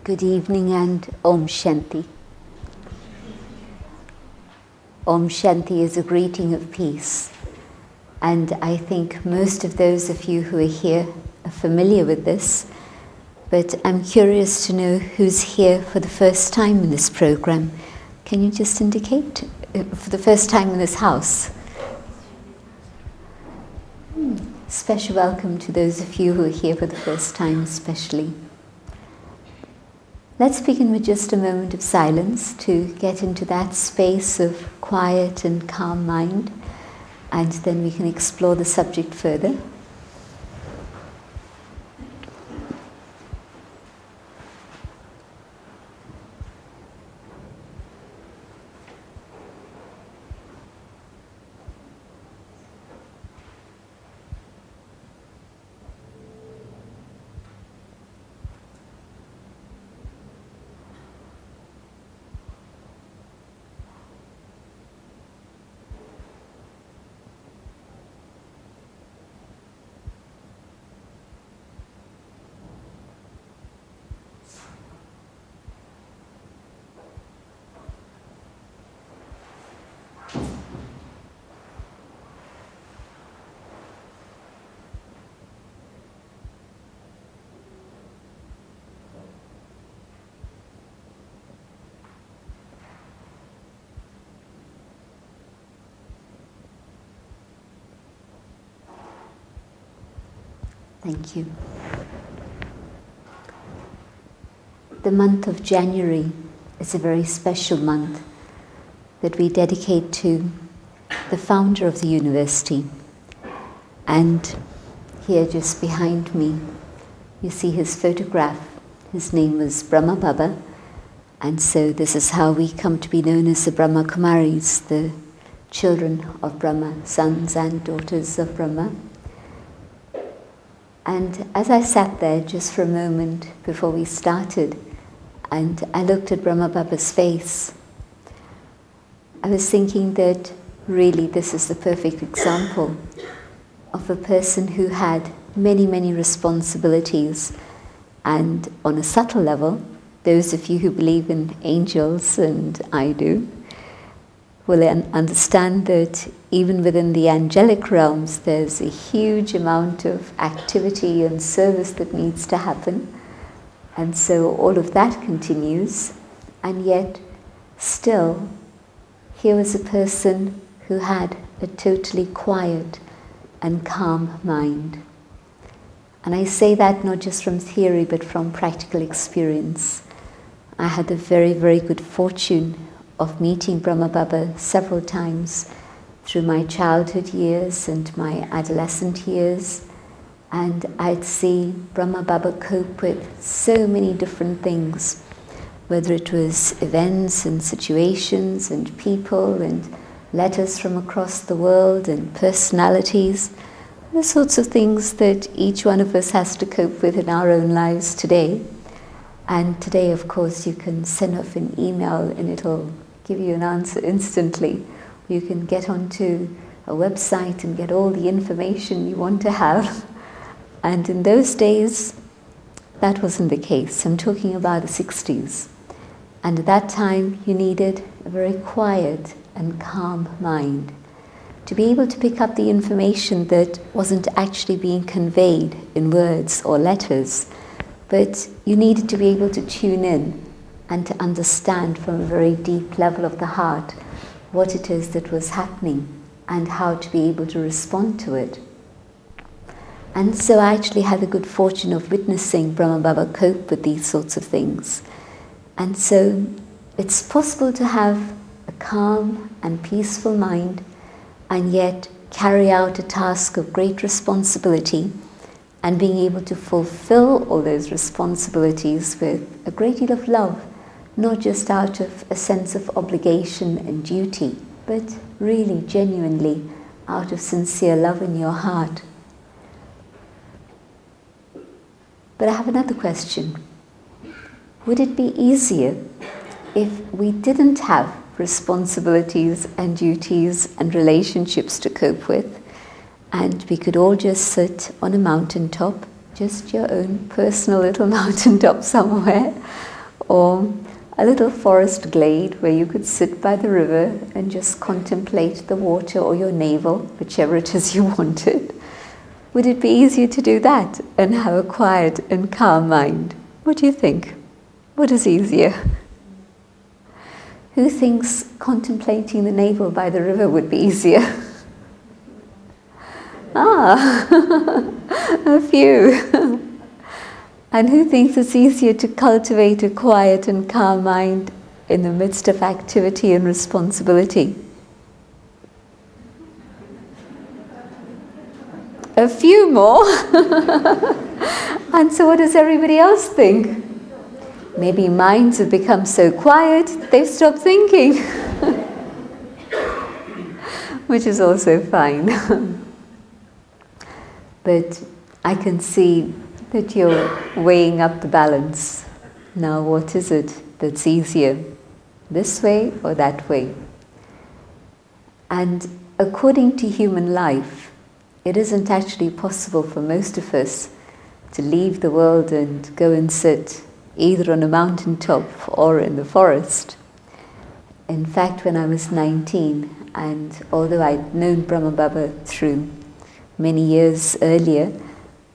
Good evening and Om Shanti. Om Shanti is a greeting of peace, and I think most of those of you who are here are familiar with this, but I'm curious to know who's here for the first time in this program. Can you just indicate for the first time in this house? Special welcome to those of you who are here for the first time especially. Let's begin with just a moment of silence to get into that space of quiet and calm mind, and then we can explore the subject further. Thank you. The month of January is a very special month that we dedicate to the founder of the university. And here just behind me, you see his photograph. His name was Brahma, and so this is how we come to be known as the Brahma Kumaris, the children of Brahma, sons and daughters of Brahma. And as I sat there just for a moment before we started, and I looked at Brahma Baba's face, I was thinking that really this is the perfect example of a person who had many, many responsibilities. And on a subtle level, those of you who believe in angels, and I do, will understand that even within the angelic realms, there's a huge amount of activity and service that needs to happen. And so all of that continues. And yet, still, here was a person who had a totally quiet and calm mind. And I say that not just from theory, but from practical experience. I had the very, very good fortune of meeting Brahma Baba several times through my childhood years and my adolescent years, and I'd see Brahma Baba cope with so many different things, whether it was events and situations and people and letters from across the world and personalities, the sorts of things that each one of us has to cope with in our own lives today. And today, of course, you can send off an email and it'll give you an answer instantly. You can get onto a website and get all the information you want to have. And in those days, that wasn't the case. I'm talking about the 60s. And at that time, you needed a very quiet and calm mind to be able to pick up the information that wasn't actually being conveyed in words or letters, but you needed to be able to tune in and to understand from a very deep level of the heart what it is that was happening and how to be able to respond to it. And so I actually had the good fortune of witnessing Brahma Baba cope with these sorts of things. And so it's possible to have a calm and peaceful mind and yet carry out a task of great responsibility, and being able to fulfill all those responsibilities with a great deal of love, not just out of a sense of obligation and duty, but really genuinely out of sincere love in your heart. But I have another question. Would it be easier if we didn't have responsibilities and duties and relationships to cope with, and we could all just sit on a mountaintop, just your own personal little mountaintop somewhere, or a little forest glade where you could sit by the river and just contemplate the water or your navel, whichever it is you wanted? Would it be easier to do that and have a quiet and calm mind? What do you think? What is easier? Who thinks contemplating the navel by the river would be easier? A few. And who thinks it's easier to cultivate a quiet and calm mind in the midst of activity and responsibility? A few more. And so what does everybody else think? Maybe minds have become so quiet, they've stopped thinking. Which is also fine. But I can see that you're weighing up the balance. Now, what is it that's easier, this way or that way? And according to human life, it isn't actually possible for most of us to leave the world and go and sit either on a mountaintop or in the forest. In fact, when I was 19, and although I'd known Brahma Baba through many years earlier,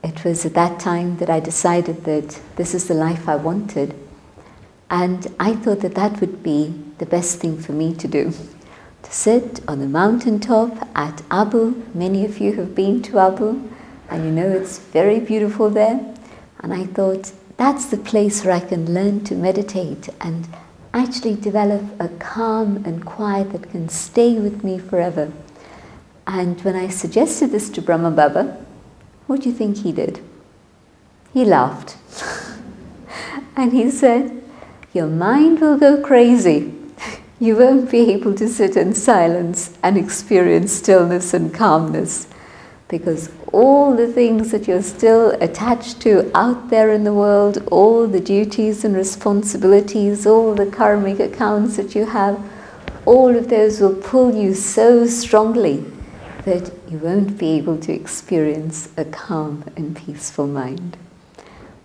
it was at that time that I decided that this is the life I wanted. And I thought that that would be the best thing for me to do. To sit on the mountaintop at Abu. Many of you have been to Abu, and you know it's very beautiful there. And I thought, that's the place where I can learn to meditate and actually develop a calm and quiet that can stay with me forever. And when I suggested this to Brahma Baba, what do you think he did? He laughed. And he said, your mind will go crazy. You won't be able to sit in silence and experience stillness and calmness, because all the things that you're still attached to out there in the world, all the duties and responsibilities, all the karmic accounts that you have, all of those will pull you so strongly that you won't be able to experience a calm and peaceful mind.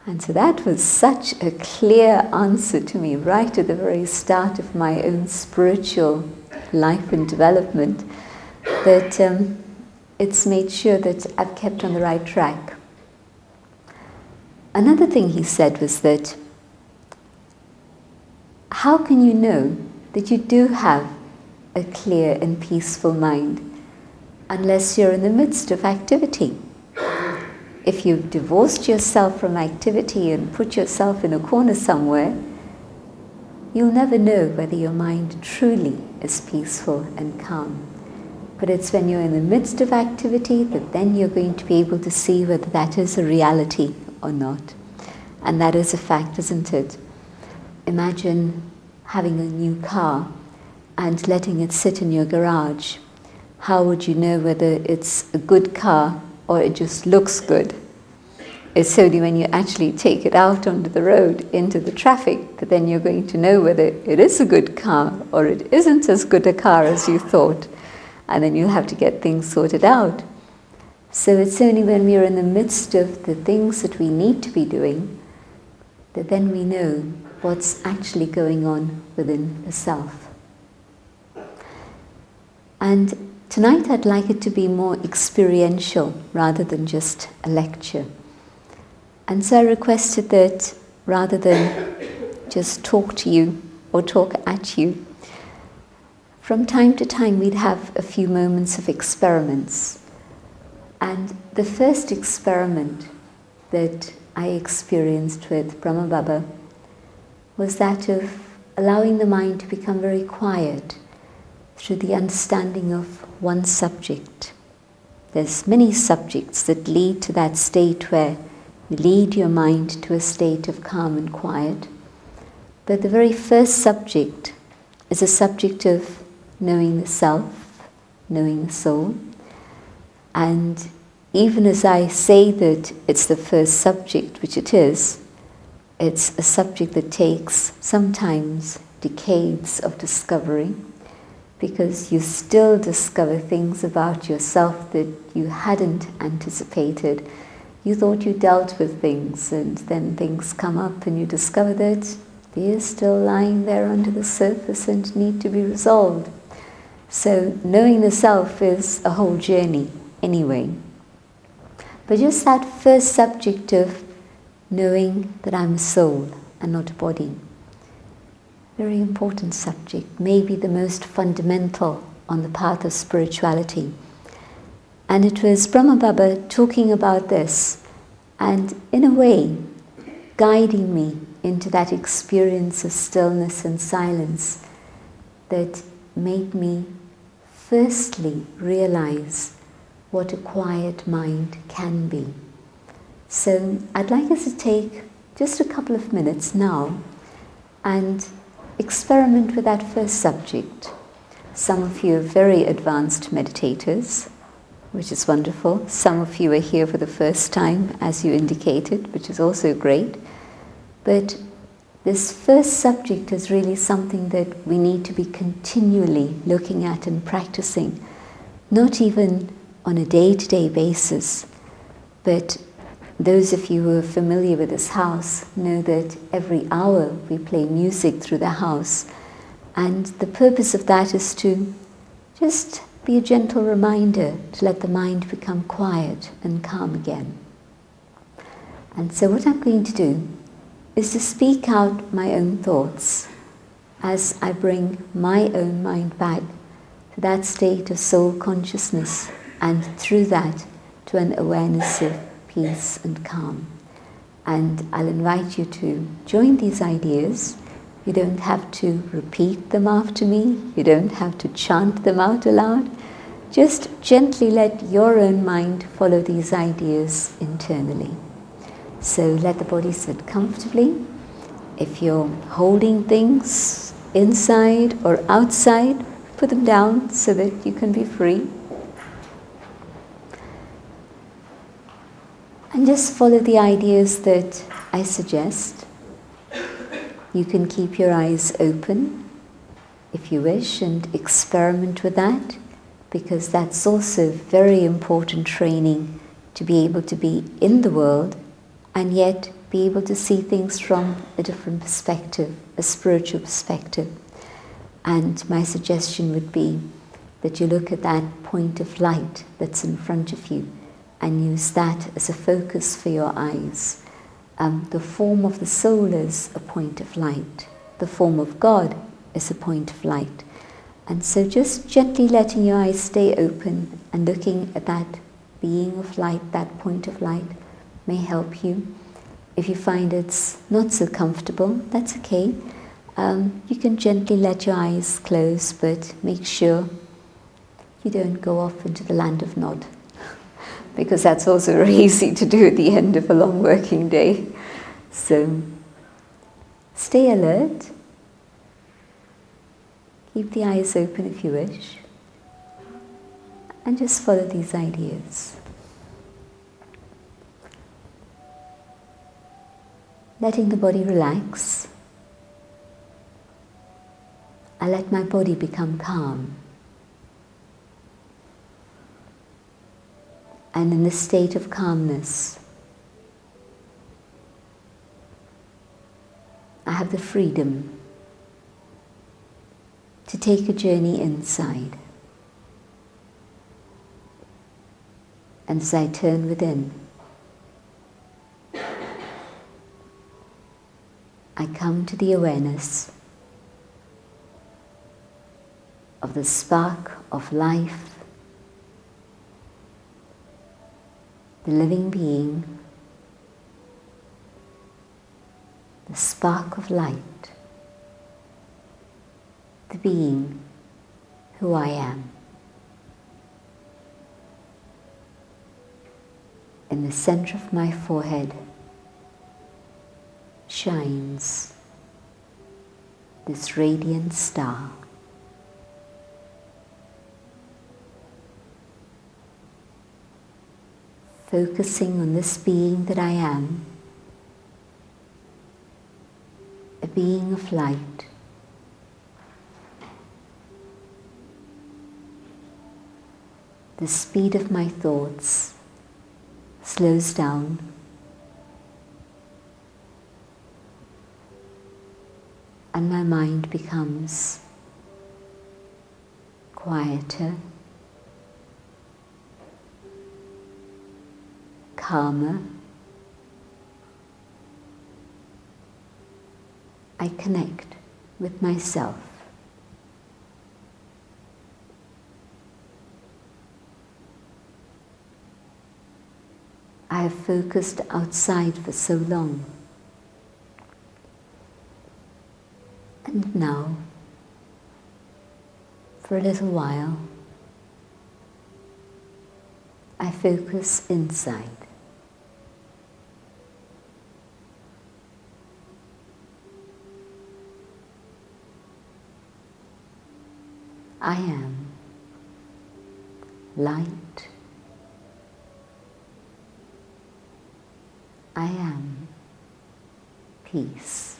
And so that was such a clear answer to me right at the very start of my own spiritual life and development, that it's made sure that I've kept on the right track. Another thing he said was that, how can you know that you do have a clear and peaceful mind unless you're in the midst of activity? If you've divorced yourself from activity and put yourself in a corner somewhere, you'll never know whether your mind truly is peaceful and calm. But it's when you're in the midst of activity that then you're going to be able to see whether that is a reality or not. And that is a fact, isn't it? Imagine having a new car and letting it sit in your garage. How would you know whether it's a good car or it just looks good? It's only when you actually take it out onto the road, into the traffic, that then you're going to know whether it is a good car or it isn't as good a car as you thought. And then you'll have to get things sorted out. So it's only when we're in the midst of the things that we need to be doing that then we know what's actually going on within the self. And tonight I'd like it to be more experiential rather than just a lecture. And so I requested that rather than just talk to you or talk at you, from time to time we'd have a few moments of experiments. And the first experiment that I experienced with Brahma Baba was that of allowing the mind to become very quiet through the understanding of one subject. There's many subjects that lead to that state where you lead your mind to a state of calm and quiet. But the very first subject is a subject of knowing the self, knowing the soul. And even as I say that it's the first subject, which it is, it's a subject that takes sometimes decades of discovery, because you still discover things about yourself that you hadn't anticipated. You thought you dealt with things, and then things come up and you discover that fears still lying there under the surface and need to be resolved. So knowing the self is a whole journey anyway. But just that first subject of knowing that I'm a soul and not a body, very important subject, maybe the most fundamental on the path of spirituality. And it was Brahma Baba talking about this and in a way guiding me into that experience of stillness and silence that made me firstly realize what a quiet mind can be. So I'd like us to take just a couple of minutes now and experiment with that first subject. Some of you are very advanced meditators, which is wonderful. Some of you are here for the first time, as you indicated, which is also great. But this first subject is really something that we need to be continually looking at and practicing, not even on a day-to-day basis, but those of you who are familiar with this house know that every hour we play music through the house, and the purpose of that is to just be a gentle reminder to let the mind become quiet and calm again. And so what I'm going to do is to speak out my own thoughts as I bring my own mind back to that state of soul consciousness, and through that to an awareness of peace and calm. And I'll invite you to join these ideas. You don't have to repeat them after me. You don't have to chant them out aloud. Just gently let your own mind follow these ideas internally. So let the body sit comfortably. If you're holding things inside or outside, put them down so that you can be free. And just follow the ideas that I suggest. You can keep your eyes open if you wish and experiment with that, because that's also very important training to be able to be in the world and yet be able to see things from a different perspective, a spiritual perspective. And my suggestion would be that you look at that point of light that's in front of you and use that as a focus for your eyes. The form of the soul is a point of light. The form of God is a point of light. And so just gently letting your eyes stay open and looking at that being of light, that point of light, may help you. If you find it's not so comfortable, that's okay. You can gently let your eyes close, but make sure you don't go off into the land of nod, because that's also very easy to do at the end of a long working day. So stay alert. Keep the eyes open if you wish. And just follow these ideas. Letting the body relax. I let my body become calm. And in this state of calmness, I have the freedom to take a journey inside. And as I turn within, I come to the awareness of the spark of life, the living being, the spark of light, the being who I am. In the center of my forehead shines this radiant star. Focusing on this being that I am, a being of light. The speed of my thoughts slows down. and my mind becomes quieter, calmer. I connect with myself. I have focused outside for so long. And now, for a little while, I focus inside. I am light. I am peace.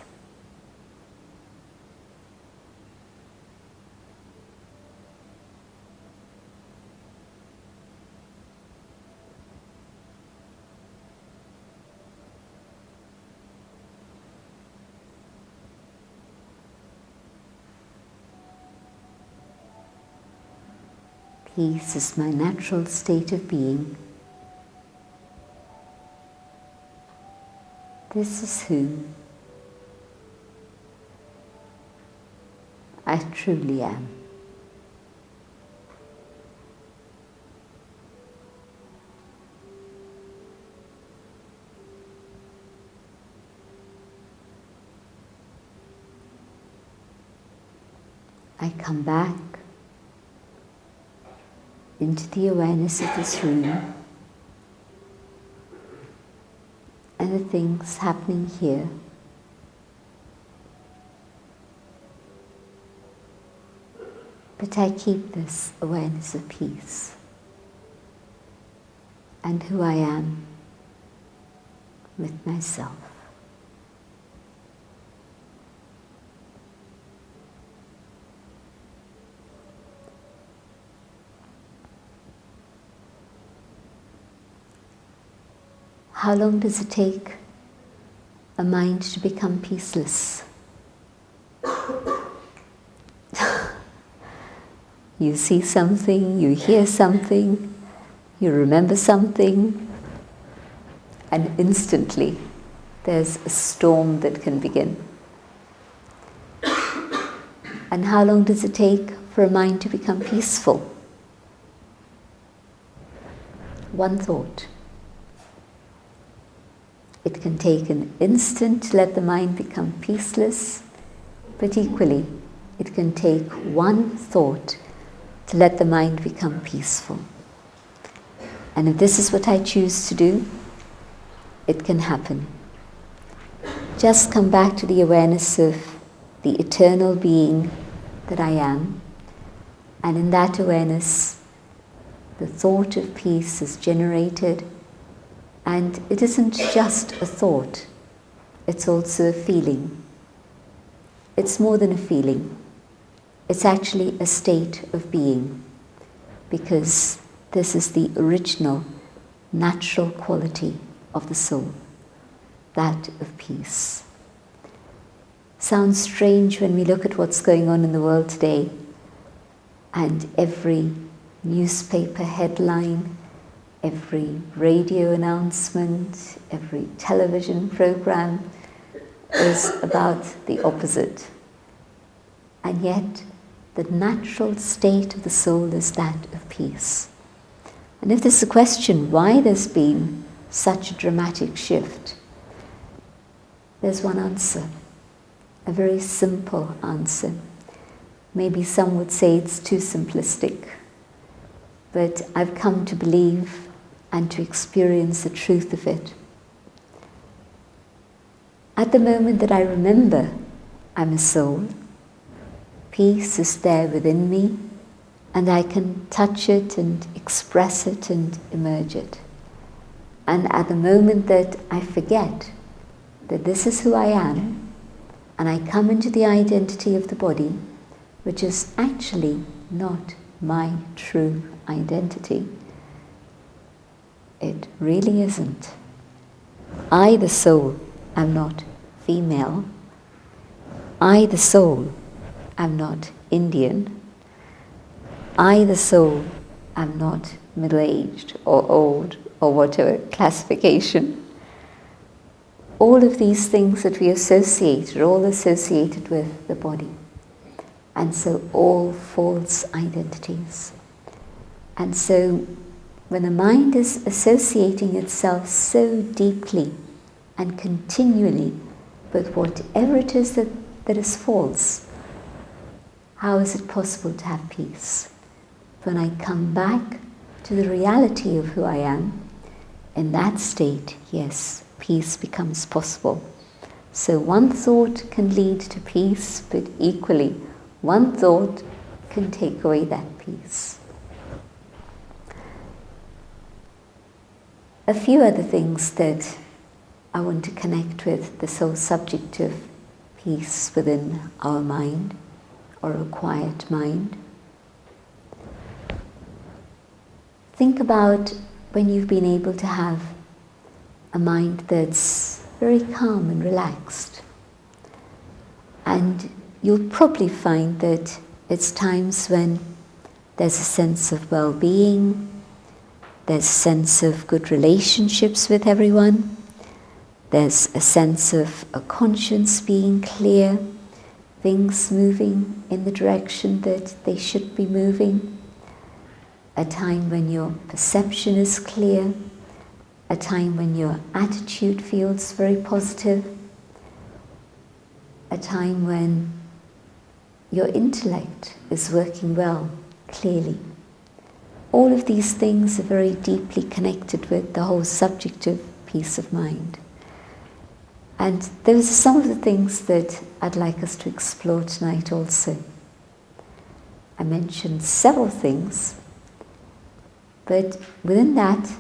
Peace is my natural state of being. This is who I truly am. I come back into the awareness of this room and the things happening here. But I keep this awareness of peace and who I am with myself. How long does it take a mind to become peaceless? You see something, you hear something, you remember something, and instantly there's a storm that can begin. And how long does it take for a mind to become peaceful? One thought. It can take an instant to let the mind become peaceless, but equally, it can take one thought to let the mind become peaceful. And if this is what I choose to do, it can happen. Just come back to the awareness of the eternal being that I am, and in that awareness, the thought of peace is generated. And it isn't just a thought, it's also a feeling. It's more than a feeling. It's actually a state of being, because this is the original, natural quality of the soul, that of peace. Sounds strange when we look at what's going on in the world today, and every newspaper headline, every radio announcement, every television program is about the opposite. And yet, the natural state of the soul is that of peace. And if there's a question why there's been such a dramatic shift, there's one answer, a very simple answer. Maybe some would say it's too simplistic, but I've come to believe and to experience the truth of it. At the moment that I remember I'm a soul, peace is there within me, and I can touch it and express it and emerge it. And at the moment that I forget that this is who I am, and I come into the identity of the body, which is actually not my true identity, it really isn't. I, the soul, am not female. I, the soul, am not Indian. I, the soul, am not middle-aged or old or whatever classification. All of these things that we associate are all associated with the body. And so all false identities. And so when the mind is associating itself so deeply and continually with whatever it is that is false, how is it possible to have peace? When I come back to the reality of who I am, in that state, yes, peace becomes possible. So one thought can lead to peace, but equally, one thought can take away that peace. A few other things that I want to connect with this whole subject of peace within our mind, or a quiet mind. Think about when you've been able to have a mind that's very calm and relaxed. And you'll probably find that it's times when there's a sense of well-being, there's a sense of good relationships with everyone, there's a sense of a conscience being clear, things moving in the direction that they should be moving, a time when your perception is clear, a time when your attitude feels very positive, a time when your intellect is working well, clearly. All of these things are very deeply connected with the whole subject of peace of mind. And those are some of the things that I'd like us to explore tonight also. I mentioned several things, but within that,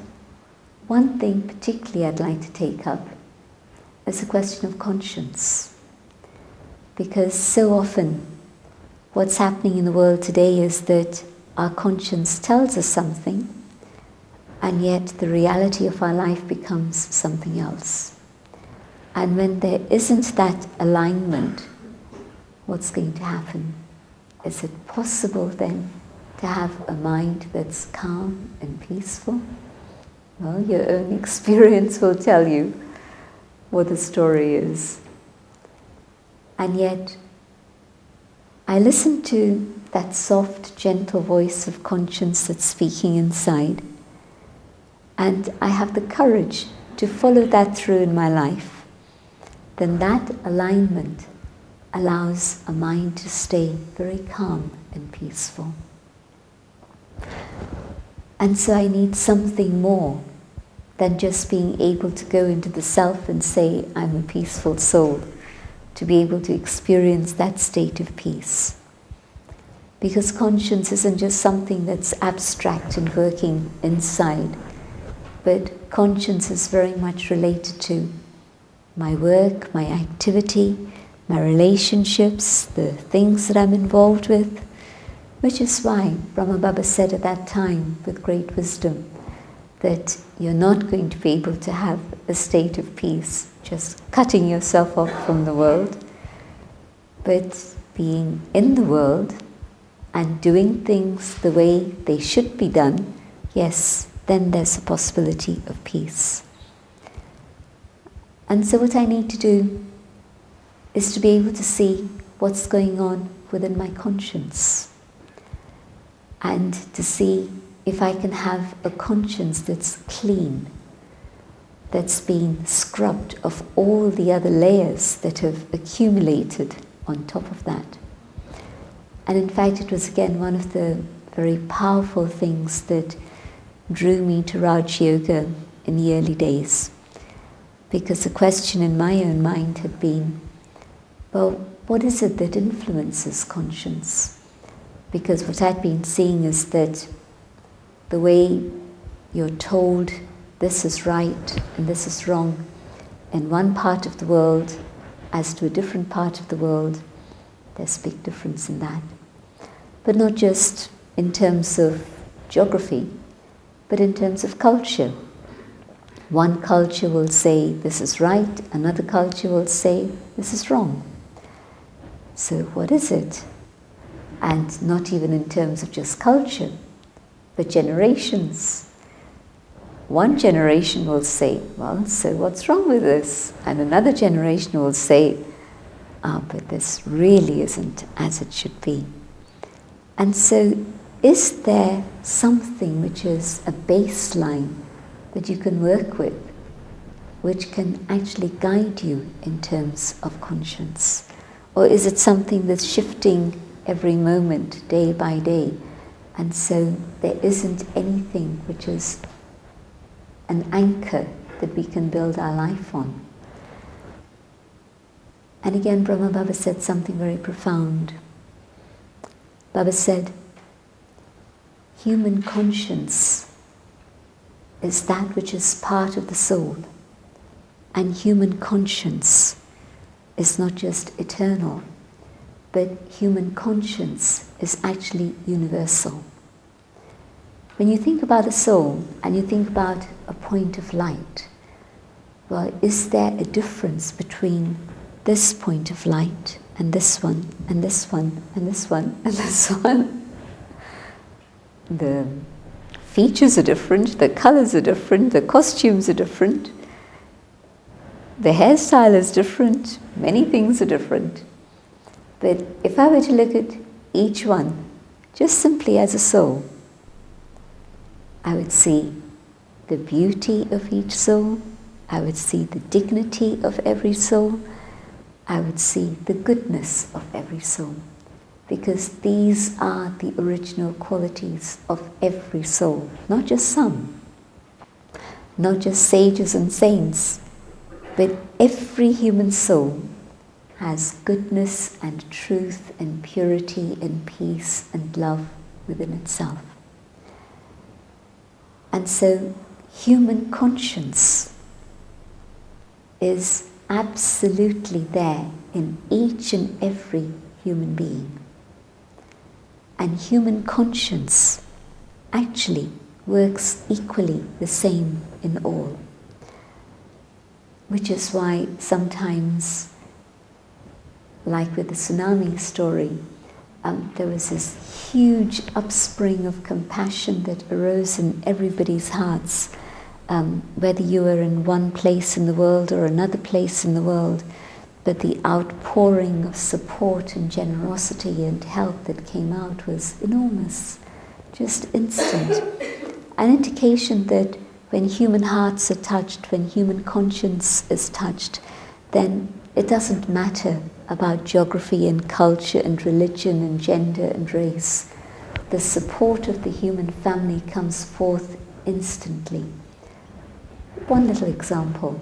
one thing particularly I'd like to take up is the question of conscience. Because so often what's happening in the world today is that our conscience tells us something, and yet the reality of our life becomes something else. And when there isn't that alignment, what's going to happen? Is it possible then to have a mind that's calm and peaceful? Well, your own experience will tell you what the story is. And yet, I listen to that soft, gentle voice of conscience that's speaking inside, and I have the courage to follow that through in my life. Then that alignment allows a mind to stay very calm and peaceful. And so I need something more than just being able to go into the self and say, I'm a peaceful soul, to be able to experience that state of peace. Because conscience isn't just something that's abstract and working inside, but conscience is very much related to my work, my activity, my relationships, the things that I'm involved with, which is why Brahma Baba said at that time, with great wisdom, that you're not going to be able to have a state of peace just cutting yourself off from the world, but being in the world and doing things the way they should be done, yes, then there's a possibility of peace. And so what I need to do is to be able to see what's going on within my conscience, and to see if I can have a conscience that's clean, that's been scrubbed of all the other layers that have accumulated on top of that. And in fact, it was again one of the very powerful things that drew me to Raj Yoga in the early days. Because the question in my own mind had been, well, what is it that influences conscience? Because what I'd been seeing is that the way you're told this is right and this is wrong in one part of the world as to a different part of the world, there's a big difference in that. But not just in terms of geography, but in terms of culture. One culture will say this is right, another culture will say this is wrong. So what is it? And not even in terms of just culture, but generations. One generation will say, well, so what's wrong with this? And another generation will say, but this really isn't as it should be. And so is there something which is a baseline that you can work with, which can actually guide you in terms of conscience? Or is it something that's shifting every moment, day by day, and so there isn't anything which is an anchor that we can build our life on? And again, Brahma Baba said something very profound. Baba said, human conscience is that which is part of the soul, and human conscience is not just eternal, but human conscience is actually universal. When you think about the soul and you think about a point of light, well, is there a difference between this point of light and this one and this one and this one and this one? The features are different, the colors are different, the costumes are different, the hairstyle is different, many things are different. But if I were to look at each one just simply as a soul, I would see the beauty of each soul, I would see the dignity of every soul, I would see the goodness of every soul, because these are the original qualities of every soul, not just some, not just sages and saints, but every human soul has goodness and truth and purity and peace and love within itself. And so human conscience is absolutely there in each and every human being. And human conscience actually works equally the same in all. Which is why sometimes, like with the tsunami story, there was this huge upspring of compassion that arose in everybody's hearts, whether you were in one place in the world or another place in the world, but the outpouring of support and generosity and help that came out was enormous, just instant. An indication that when human hearts are touched, when human conscience is touched, then it doesn't matter about geography and culture and religion and gender and race. The support of the human family comes forth instantly. One little example,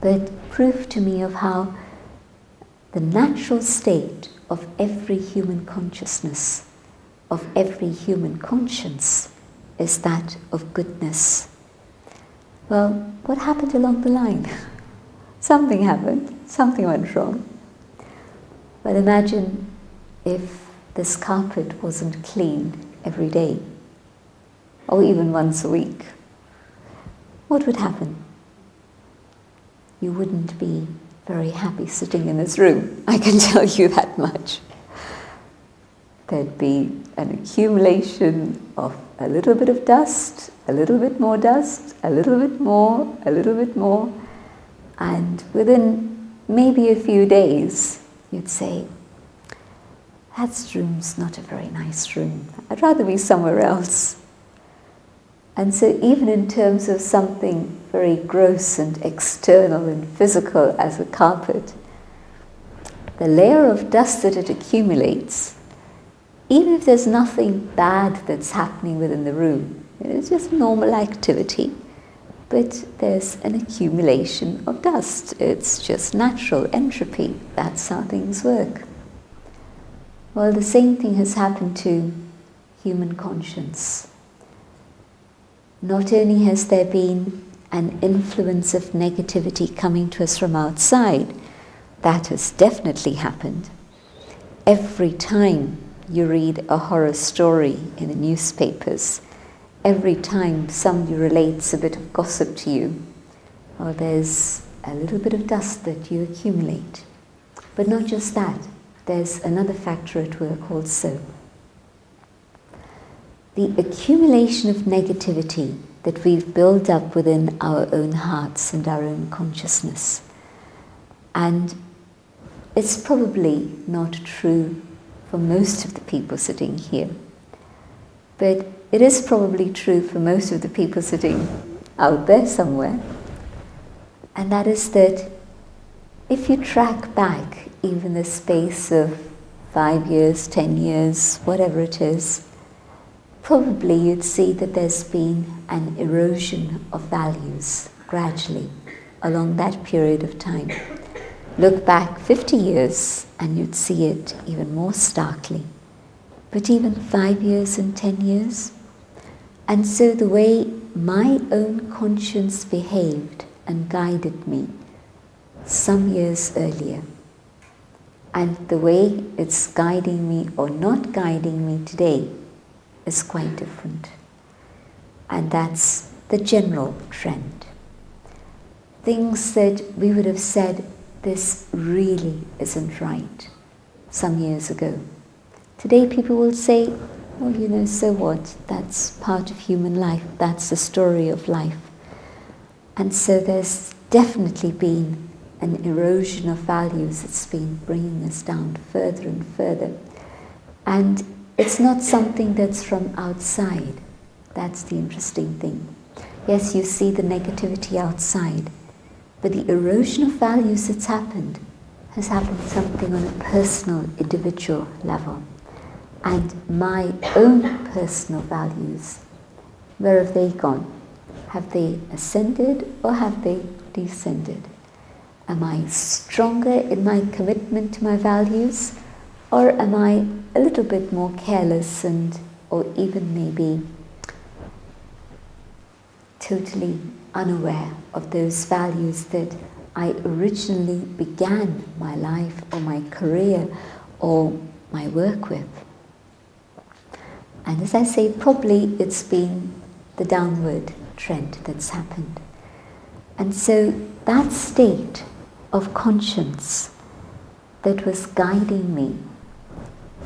but proof to me of how the natural state of every human consciousness, of every human conscience, is that of goodness. Well, what happened along the line? Something happened, something went wrong. But imagine if this carpet wasn't cleaned every day, or even once a week. What would happen? You wouldn't be very happy sitting in this room, I can tell you that much. There'd be an accumulation of a little bit of dust, a little bit more dust, a little bit more, a little bit more, and within maybe a few days, you'd say, that room's not a very nice room. I'd rather be somewhere else. And so even in terms of something very gross and external and physical as a carpet, the layer of dust that it accumulates, even if there's nothing bad that's happening within the room, it's just normal activity, but there's an accumulation of dust. It's just natural entropy. That's how things work. Well, the same thing has happened to human conscience. Not only has there been an influence of negativity coming to us from outside, that has definitely happened. Every time you read a horror story in the newspapers, every time somebody relates a bit of gossip to you, or there's a little bit of dust that you accumulate. But not just that, there's another factor at work also. The accumulation of negativity that we've built up within our own hearts and our own consciousness. And it's probably not true for most of the people sitting here, but it is probably true for most of the people sitting out there somewhere. And that is that if you track back even the space of 5 years, 10 years, whatever it is, probably you'd see that there's been an erosion of values gradually along that period of time. Look back 50 years and you'd see it even more starkly. But even 5 years and 10 years. And so the way my own conscience behaved and guided me some years earlier, and the way it's guiding me or not guiding me today is quite different. And that's the general trend. Things that we would have said, this really isn't right, some years ago. Today people will say, well, so what? That's part of human life. That's the story of life. And so there's definitely been an erosion of values that's been bringing us down further and further. And it's not something that's from outside. That's the interesting thing. Yes, you see the negativity outside, but the erosion of values that's happened has happened something on a personal, individual level. And my own personal values, where have they gone? Have they ascended or have they descended? Am I stronger in my commitment to my values, or am I a little bit more careless or even maybe totally unaware of those values that I originally began my life or my career or my work with? And as I say, probably it's been the downward trend that's happened. And so that state of conscience that was guiding me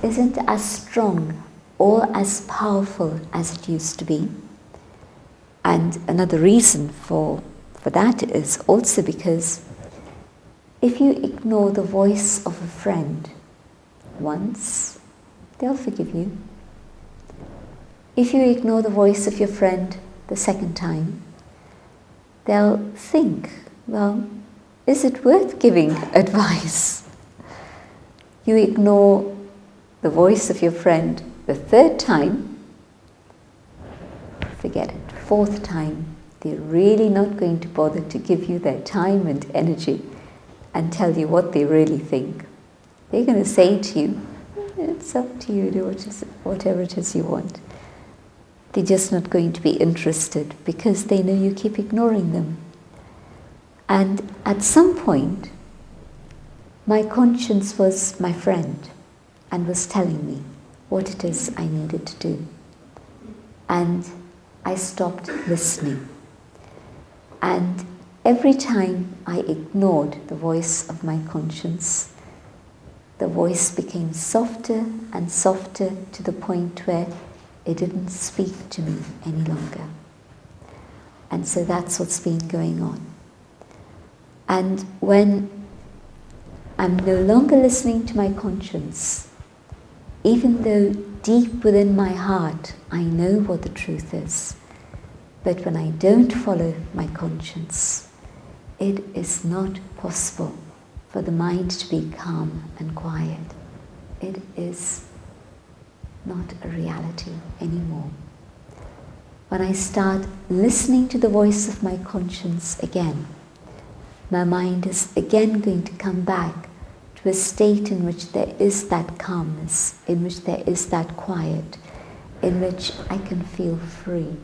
isn't as strong or as powerful as it used to be. And another reason for that is also because if you ignore the voice of a friend once, they'll forgive you. If you ignore the voice of your friend the second time, they'll think, well, is it worth giving advice? You ignore the voice of your friend the third time, forget it. Fourth time, they're really not going to bother to give you their time and energy and tell you what they really think. They're going to say to you, it's up to you, do whatever it is you want. They're just not going to be interested because they know you keep ignoring them. And at some point, my conscience was my friend and was telling me what it is I needed to do. And I stopped listening. And every time I ignored the voice of my conscience, the voice became softer and softer to the point where it didn't speak to me any longer. And so that's what's been going on. And when I'm no longer listening to my conscience, even though deep within my heart I know what the truth is, but when I don't follow my conscience, it is not possible for the mind to be calm and quiet. It is not a reality anymore. When I start listening to the voice of my conscience again, my mind is again going to come back to a state in which there is that calmness, in which there is that quiet, in which I can feel free.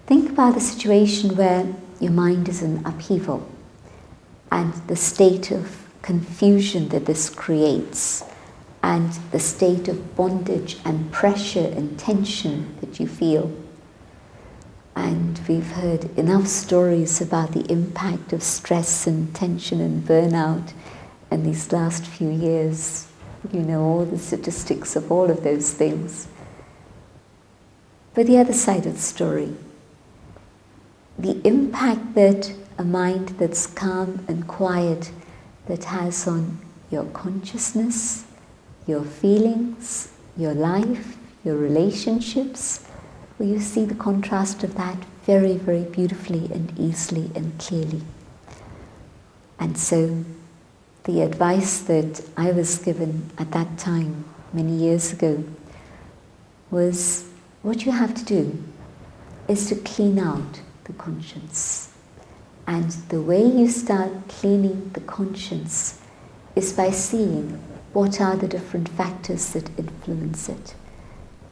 Think about the situation where your mind is in upheaval and the state of confusion that this creates and the state of bondage and pressure and tension that you feel. And we've heard enough stories about the impact of stress and tension and burnout in these last few years. You know all the statistics of all of those things. But the other side of the story, the impact that a mind that's calm and quiet that has on your consciousness, your feelings, your life, your relationships, well, you see the contrast of that very, very beautifully and easily and clearly. And so the advice that I was given at that time, many years ago, was what you have to do is to clean out the conscience. And the way you start cleaning the conscience is by seeing what are the different factors that influence it.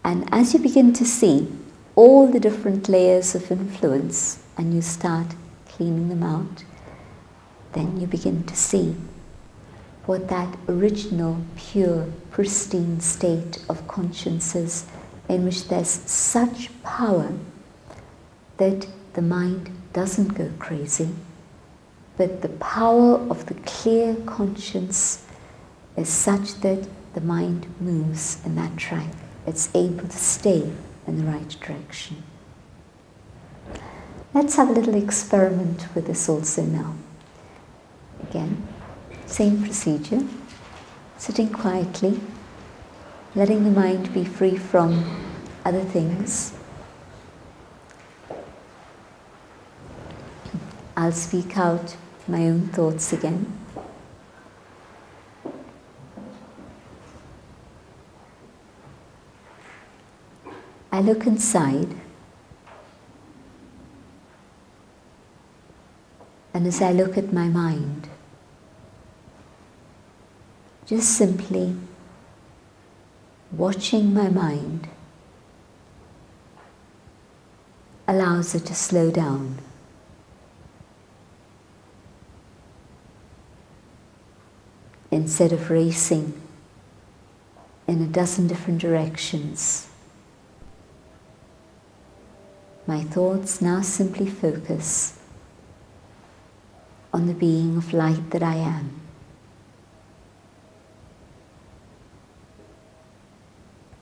And as you begin to see all the different layers of influence and you start cleaning them out, then you begin to see what that original, pure, pristine state of conscience is, in which there's such power that the mind doesn't go crazy, but the power of the clear conscience is such that the mind moves in that track. It's able to stay in the right direction. Let's have a little experiment with this also now. Again, same procedure, sitting quietly, letting the mind be free from other things. I'll speak out my own thoughts again. I look inside, and as I look at my mind, just simply watching my mind allows it to slow down. Instead of racing in a dozen different directions, my thoughts now simply focus on the being of light that I am.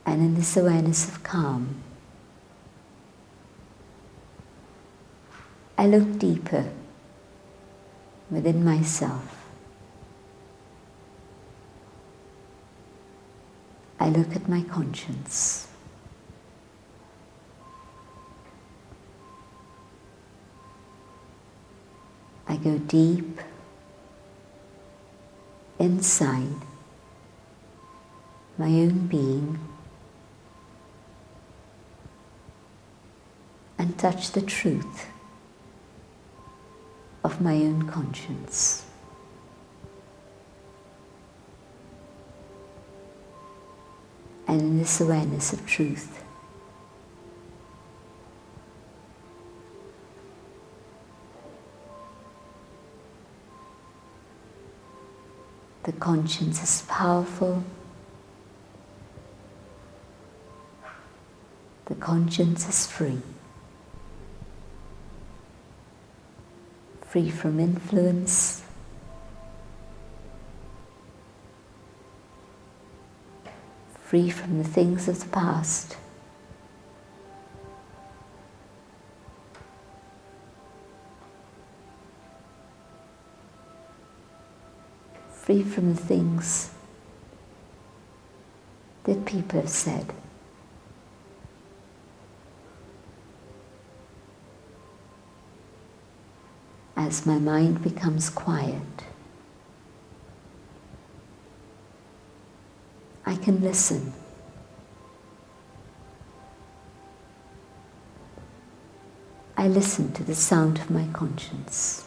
And in this awareness of calm, I look deeper within myself. I look at my conscience. I go deep inside my own being and touch the truth of my own conscience. And in this awareness of truth, the conscience is powerful. The conscience is free. Free from influence. Free from the things of the past. Free from the things that people have said. As my mind becomes quiet, I can listen. I listen to the sound of my conscience.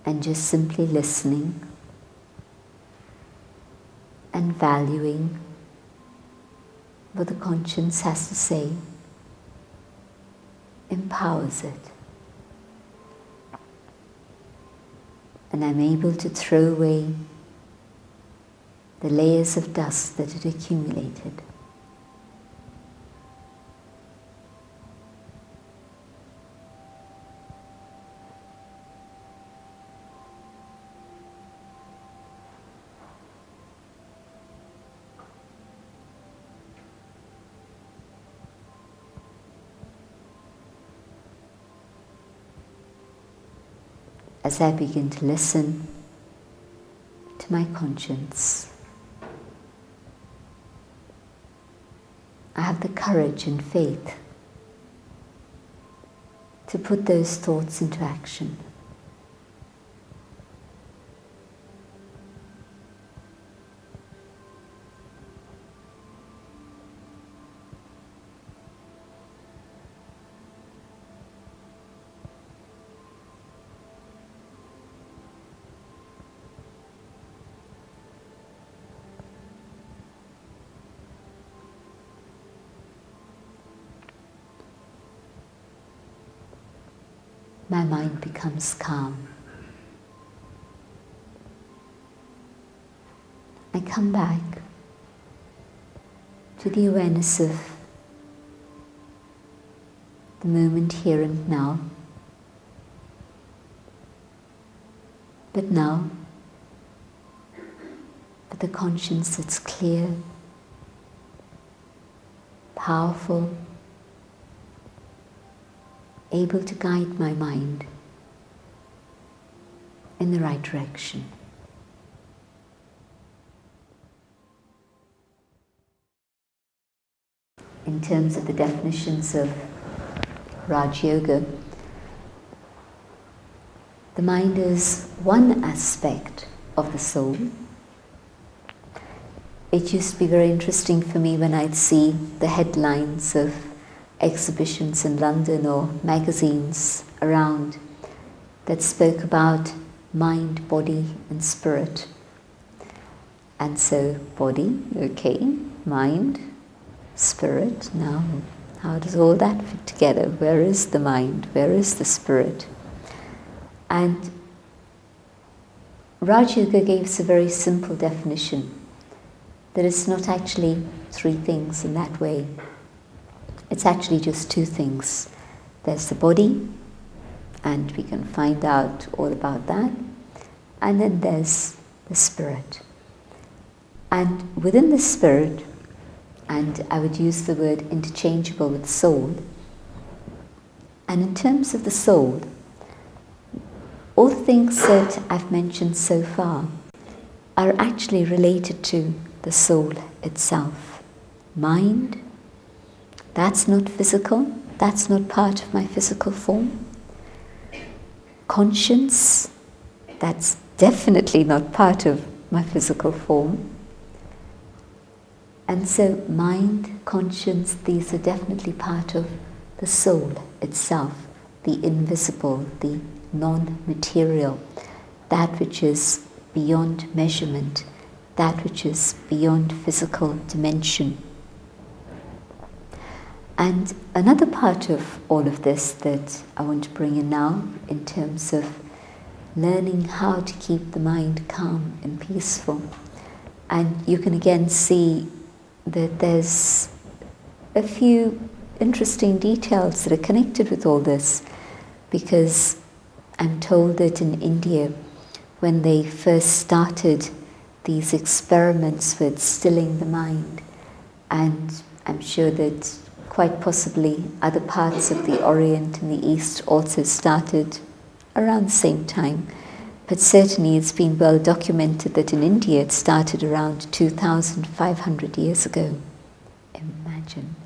And just simply listening and valuing what the conscience has to say empowers it. and I'm able to throw away the layers of dust that had accumulated. As I begin to listen to my conscience, I have the courage and faith to put those thoughts into action. My mind becomes calm. I come back to the awareness of the moment here and now. But now, with a conscience that's clear, powerful, able to guide my mind in the right direction. In terms of the definitions of Raj Yoga, the mind is one aspect of the soul. It used to be very interesting for me when I'd see the headlines of exhibitions in London or magazines around that spoke about mind, body and spirit. And so body, okay, mind, spirit, now how does all that fit together? Where is the mind? Where is the spirit? And Raj Yoga gave us a very simple definition, that it's not actually three things in that way. It's actually just two things. There's the body, and we can find out all about that. And then there's the spirit. And within the spirit, and I would use the word interchangeable with soul, and in terms of the soul, all the things that I've mentioned so far are actually related to the soul itself. Mind, that's not physical, that's not part of my physical form. Conscience, that's definitely not part of my physical form. And so mind, conscience, these are definitely part of the soul itself, the invisible, the non-material, that which is beyond measurement, that which is beyond physical dimension. And another part of all of this that I want to bring in now, in terms of learning how to keep the mind calm and peaceful. And you can again see that there's a few interesting details that are connected with all this, because I'm told that in India, when they first started these experiments with stilling the mind, and I'm sure that quite possibly other parts of the Orient and the East also started around the same time. But certainly it's been well documented that in India it started around 2,500 years ago. Imagine.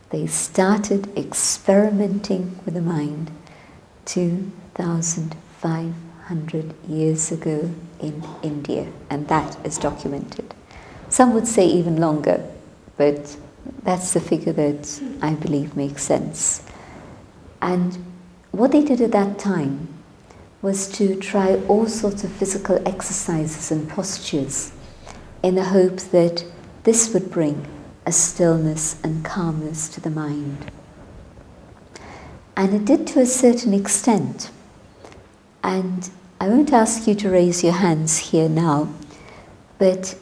They started experimenting with the mind 2,500 years ago in India, and that is documented. Some would say even longer, but that's the figure that I believe makes sense. And what they did at that time was to try all sorts of physical exercises and postures in the hope that this would bring a stillness and calmness to the mind. And it did to a certain extent. And I won't ask you to raise your hands here now, but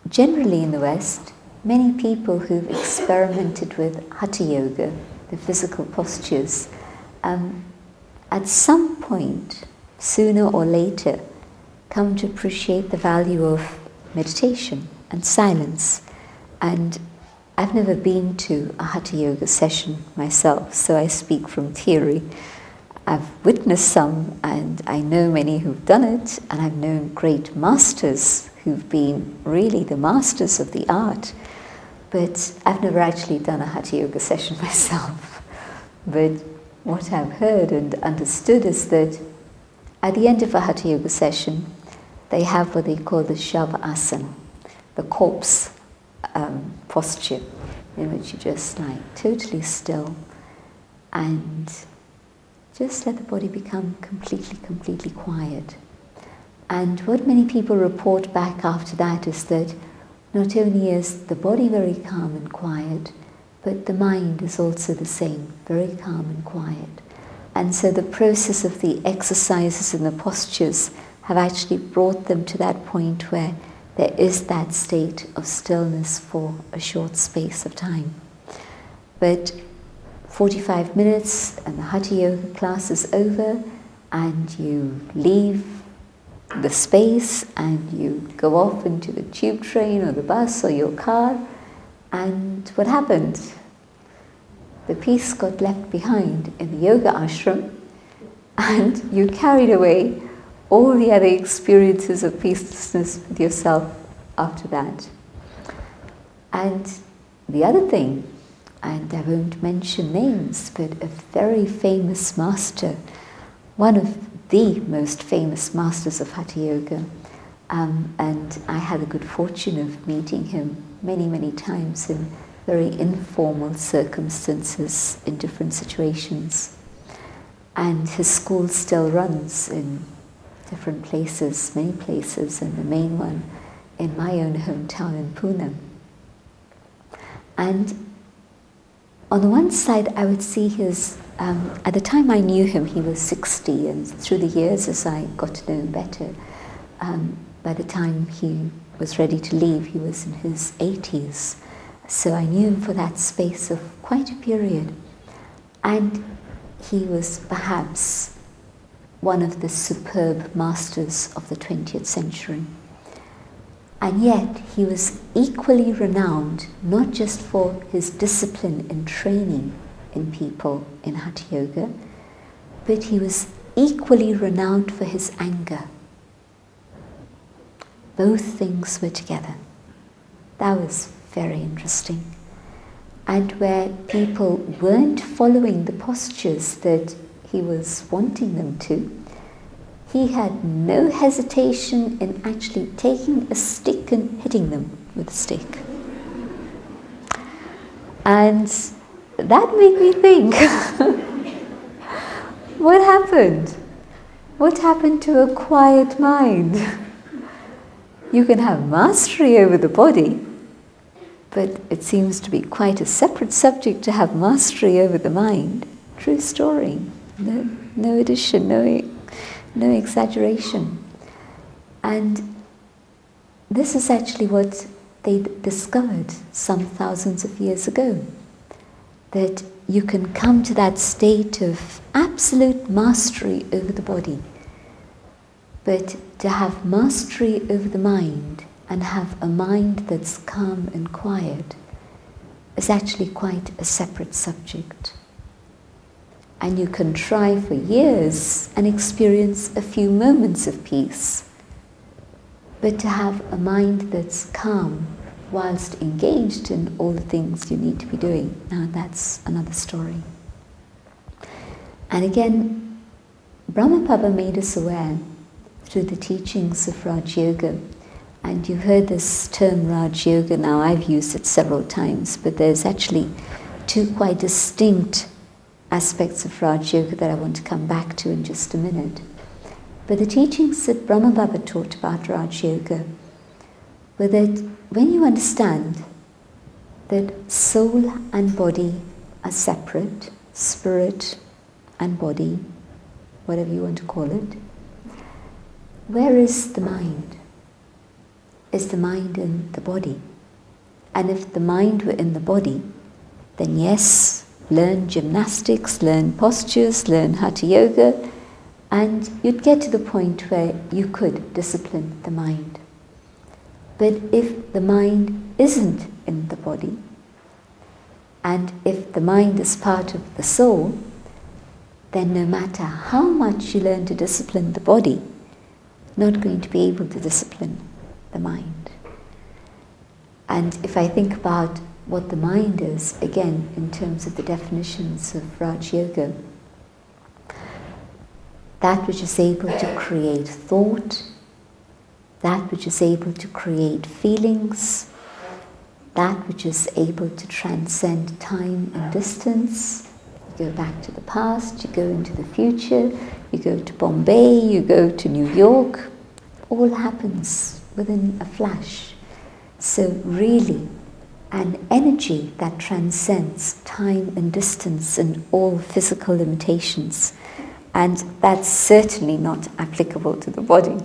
generally in the West, many people who've experimented with Hatha Yoga, the physical postures, at some point, sooner or later, come to appreciate the value of meditation and silence. And I've never been to a Hatha Yoga session myself, so I speak from theory. I've witnessed some, and I know many who've done it, and I've known great masters who've been really the masters of the art. But I've never actually done a Hatha Yoga session myself. But what I've heard and understood is that at the end of a Hatha Yoga session, they have what they call the Shavasana, the corpse posture, in which you just lie totally still and just let the body become completely quiet. And what many people report back after that is that not only is the body very calm and quiet, but the mind is also the same, very calm and quiet. And so the process of the exercises and the postures have actually brought them to that point where there is that state of stillness for a short space of time. But 45 minutes and the Hatha Yoga class is over, and you leave the space and you go off into the tube train or the bus or your car, and what happened? The piece got left behind in the yoga ashram, and you carried away all the other experiences of peacefulness with yourself after that. And the other thing, and I won't mention names, but a very famous master, one of the most famous masters of Hatha Yoga, and I had the good fortune of meeting him many times in very informal circumstances in different situations. And his school still runs in different places, many places, and the main one in my own hometown in Pune. And on the one side, I would see his, at the time I knew him, he was 60, and through the years as I got to know him better, by the time he was ready to leave, he was in his 80s. So I knew him for that space of quite a period. And he was perhaps one of the superb masters of the 20th century. And yet he was equally renowned, not just for his discipline and training in people in Hatha Yoga, but he was equally renowned for his anger. Both things were together. That was very interesting. And where people weren't following the postures that he was wanting them to, he had no hesitation in actually taking a stick and hitting them with a stick. And that made me think, what happened? What happened to a quiet mind? You can have mastery over the body, but it seems to be quite a separate subject to have mastery over the mind. True story. No addition, no exaggeration. And this is actually what they discovered some thousands of years ago, that you can come to that state of absolute mastery over the body, but to have mastery over the mind and have a mind that's calm and quiet is actually quite a separate subject. And you can try for years and experience a few moments of peace. But to have a mind that's calm whilst engaged in all the things you need to be doing, now that's another story. And again, Brahma Baba made us aware through the teachings of Raj Yoga. And you've heard this term Raj Yoga now, I've used it several times, but there's actually two quite distinct aspects of Raj Yoga that I want to come back to in just a minute. But the teachings that Brahma Baba taught about Raj Yoga were that when you understand that soul and body are separate, spirit and body, whatever you want to call it, where is the mind? Is the mind in the body? And if the mind were in the body, then yes, learn gymnastics, learn postures, learn hatha yoga, and you'd get to the point where you could discipline the mind. But if the mind isn't in the body, and if the mind is part of the soul, then no matter how much you learn to discipline the body, not going to be able to discipline the mind. And if I think about what the mind is, again, in terms of the definitions of Raj Yoga, that which is able to create thought, that which is able to create feelings, that which is able to transcend time and distance. You go back to the past, you go into the future, you go to Bombay, you go to New York, all happens within a flash. So really, an energy that transcends time and distance and all physical limitations. And that's certainly not applicable to the body.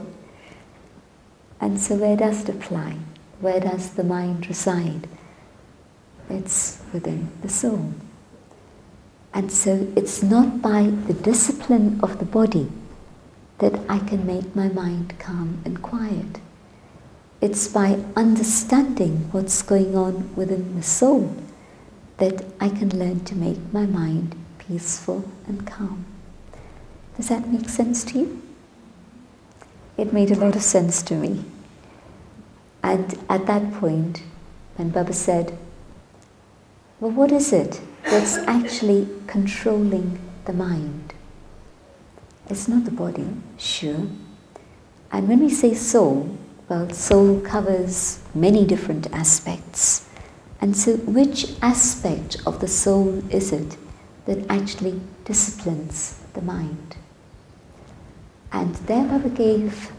And so where does it apply? Where does the mind reside? It's within the soul. And so it's not by the discipline of the body that I can make my mind calm and quiet. It's by understanding what's going on within the soul that I can learn to make my mind peaceful and calm. Does that make sense to you? It made a lot of sense to me. And at that point, when Baba said, well, what is it that's actually controlling the mind? It's not the body, sure. And when we say soul, well, soul covers many different aspects. And so which aspect of the soul is it that actually disciplines the mind? And there Baba gave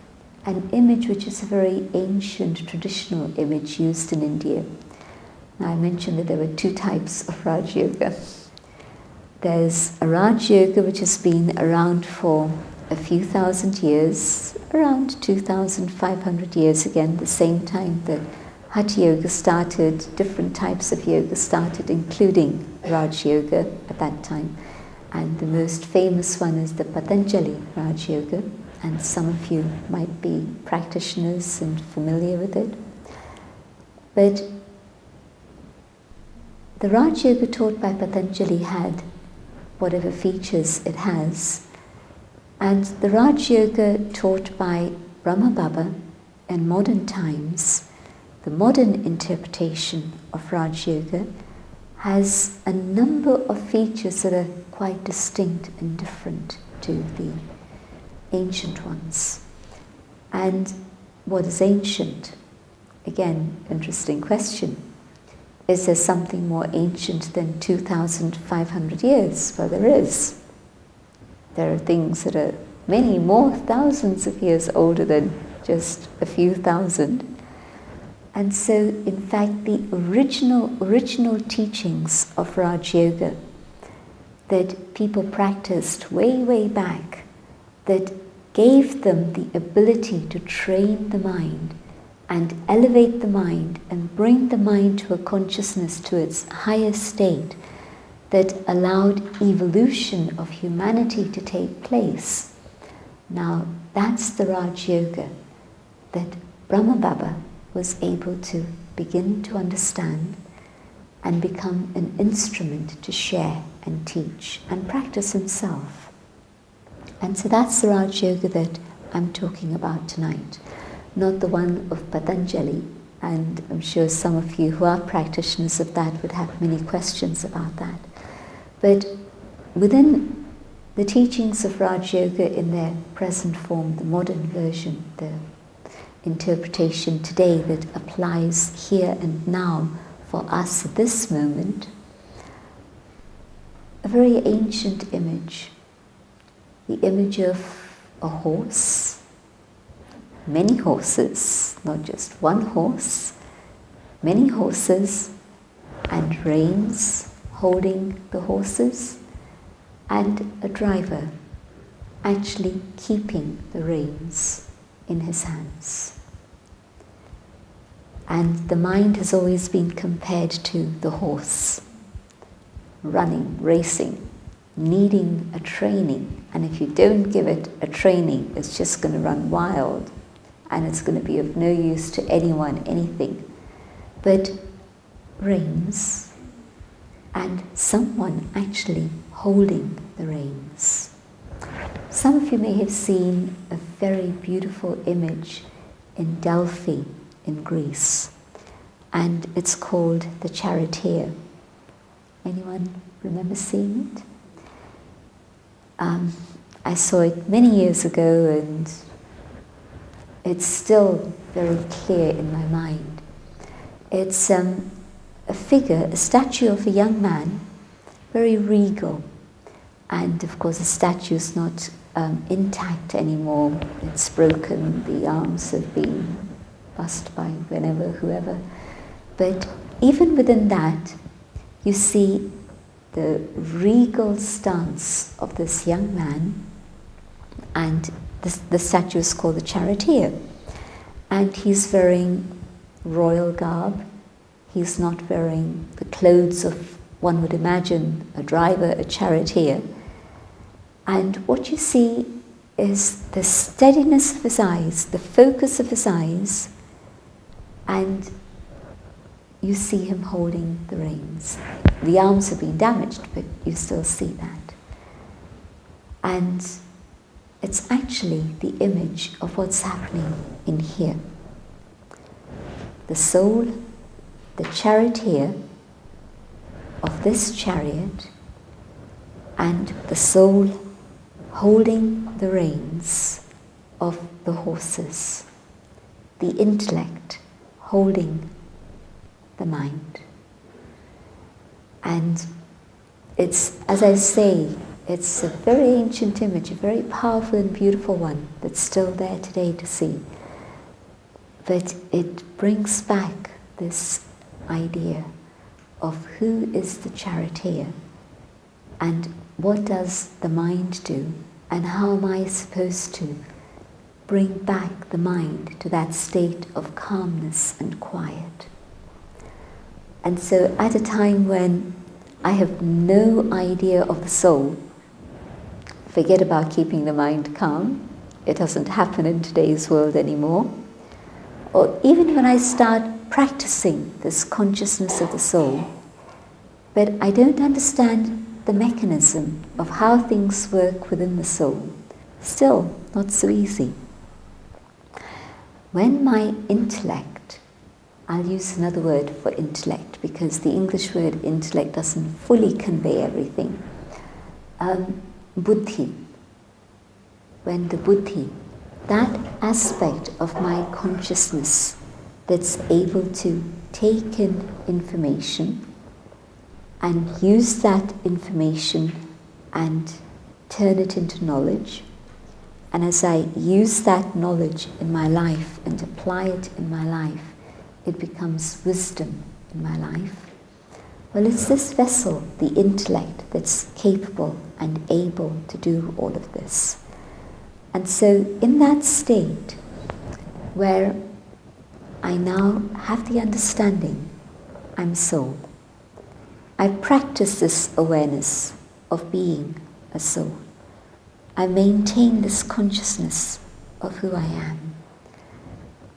an image which is a very ancient, traditional image used in India. Now I mentioned that there were two types of Raj Yoga. There's a Raj Yoga which has been around for a few thousand years, around 2,500 years again, the same time that Hatha Yoga started, different types of yoga started, including Raj Yoga at that time. And the most famous one is the Patanjali Raj Yoga, and some of you might be practitioners and familiar with it. But the Raj Yoga taught by Patanjali had whatever features it has, and the Raj Yoga taught by Brahma Baba in modern times, the modern interpretation of Raj Yoga, has a number of features that are quite distinct and different to the ancient ones. And what is ancient? Again, interesting question. Is there something more ancient than 2,500 years? Well, there is. There are things that are many more thousands of years older than just a few thousand. And so, in fact, the original teachings of Raj Yoga that people practiced way back, that gave them the ability to train the mind and elevate the mind and bring the mind to a consciousness to its higher state, that allowed evolution of humanity to take place. Now, that's the Raj Yoga that Brahma Baba was able to begin to understand and become an instrument to share and teach and practice himself. And so that's the Raj Yoga that I'm talking about tonight, not the one of Patanjali. And I'm sure some of you who are practitioners of that would have many questions about that. But within the teachings of Raj Yoga in their present form, the modern version, the interpretation today that applies here and now for us at this moment, a very ancient image, the image of a horse, many horses, not just one horse, many horses, and reins holding the horses, and a driver actually keeping the reins. in his hands. And the mind has always been compared to the horse, running, racing, needing a training. And if you don't give it a training, it's just going to run wild and it's going to be of no use to anyone, anything. But reins and someone actually holding the reins. Some of you may have seen a very beautiful image in Delphi in Greece, and it's called the charioteer. Anyone remember seeing it? I saw it many years ago and it's still very clear in my mind. It's a figure, a statue of a young man, very regal. And of course the statue is not intact anymore. It's broken, the arms have been bust by whoever. But even within that, you see the regal stance of this young man, and the statue is called the charioteer. And he's wearing royal garb. He's not wearing the clothes of, one would imagine, a driver, a charioteer. And what you see is the steadiness of his eyes, the focus of his eyes, and you see him holding the reins. The arms have been damaged, but you still see that. And it's actually the image of what's happening in here. The soul, the charioteer of this chariot, and the soul holding the reins of the horses. The intellect holding the mind. And it's, as I say, it's a very ancient image, a very powerful and beautiful one that's still there today to see. But it brings back this idea of who is the charioteer and what does the mind do and how am I supposed to bring back the mind to that state of calmness and quiet. And so at a time when I have no idea of the soul, forget about keeping the mind calm, it doesn't happen in today's world anymore. Or even when I start practicing this consciousness of the soul, but I don't understand the mechanism of how things work within the soul, still not so easy. When my intellect, I'll use another word for intellect because the English word intellect doesn't fully convey everything. Buddhi. When the buddhi, that aspect of my consciousness that's able to take in information and use that information and turn it into knowledge. And as I use that knowledge in my life and apply it in my life, it becomes wisdom in my life. Well, it's this vessel, the intellect, that's capable and able to do all of this. And so in that state where I now have the understanding, I'm soul. I practice this awareness of being a soul. I maintain this consciousness of who I am.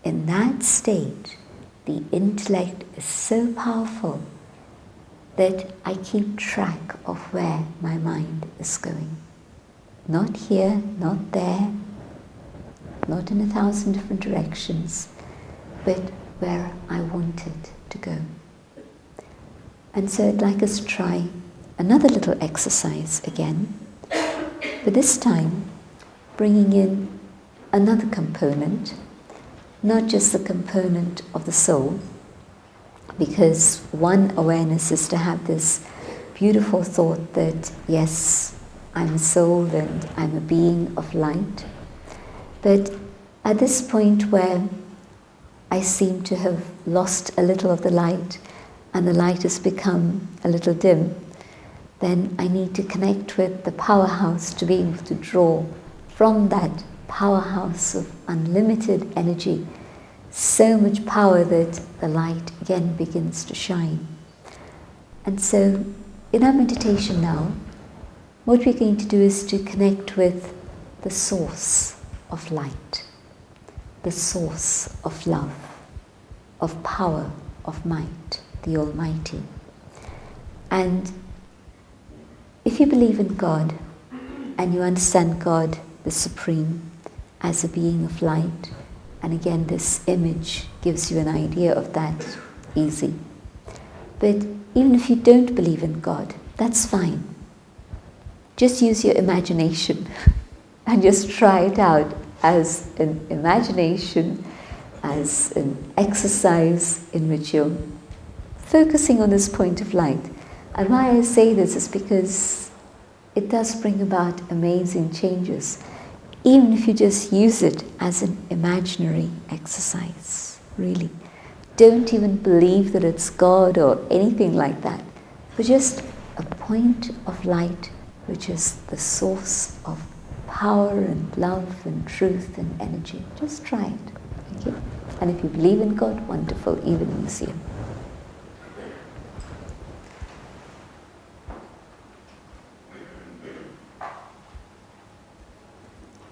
In that state, the intellect is so powerful that I keep track of where my mind is going. Not here, not there, not in 1,000 different directions, but where I want it to go. And so I'd like us to try another little exercise again, but this time bringing in another component, not just the component of the soul, because one awareness is to have this beautiful thought that, yes, I'm a soul and I'm a being of light. But at this point where I seem to have lost a little of the light and the light has become a little dim, then I need to connect with the powerhouse to be able to draw from that powerhouse of unlimited energy, so much power that the light again begins to shine. And so in our meditation now, what we're going to do is to connect with the source of light, the source of love, of power, of might, the Almighty. And if you believe in God and you understand God, the Supreme, as a being of light, and again this image gives you an idea of that, easy. But even if you don't believe in God, that's fine. Just use your imagination and just try it out as an imagination, as an exercise in which you're focusing on this point of light. And why I say this is because it does bring about amazing changes, even if you just use it as an imaginary exercise, really. Don't even believe that it's God or anything like that, but just a point of light which is the source of power and love and truth and energy. Just try it, okay? And if you believe in God, wonderful, even easier.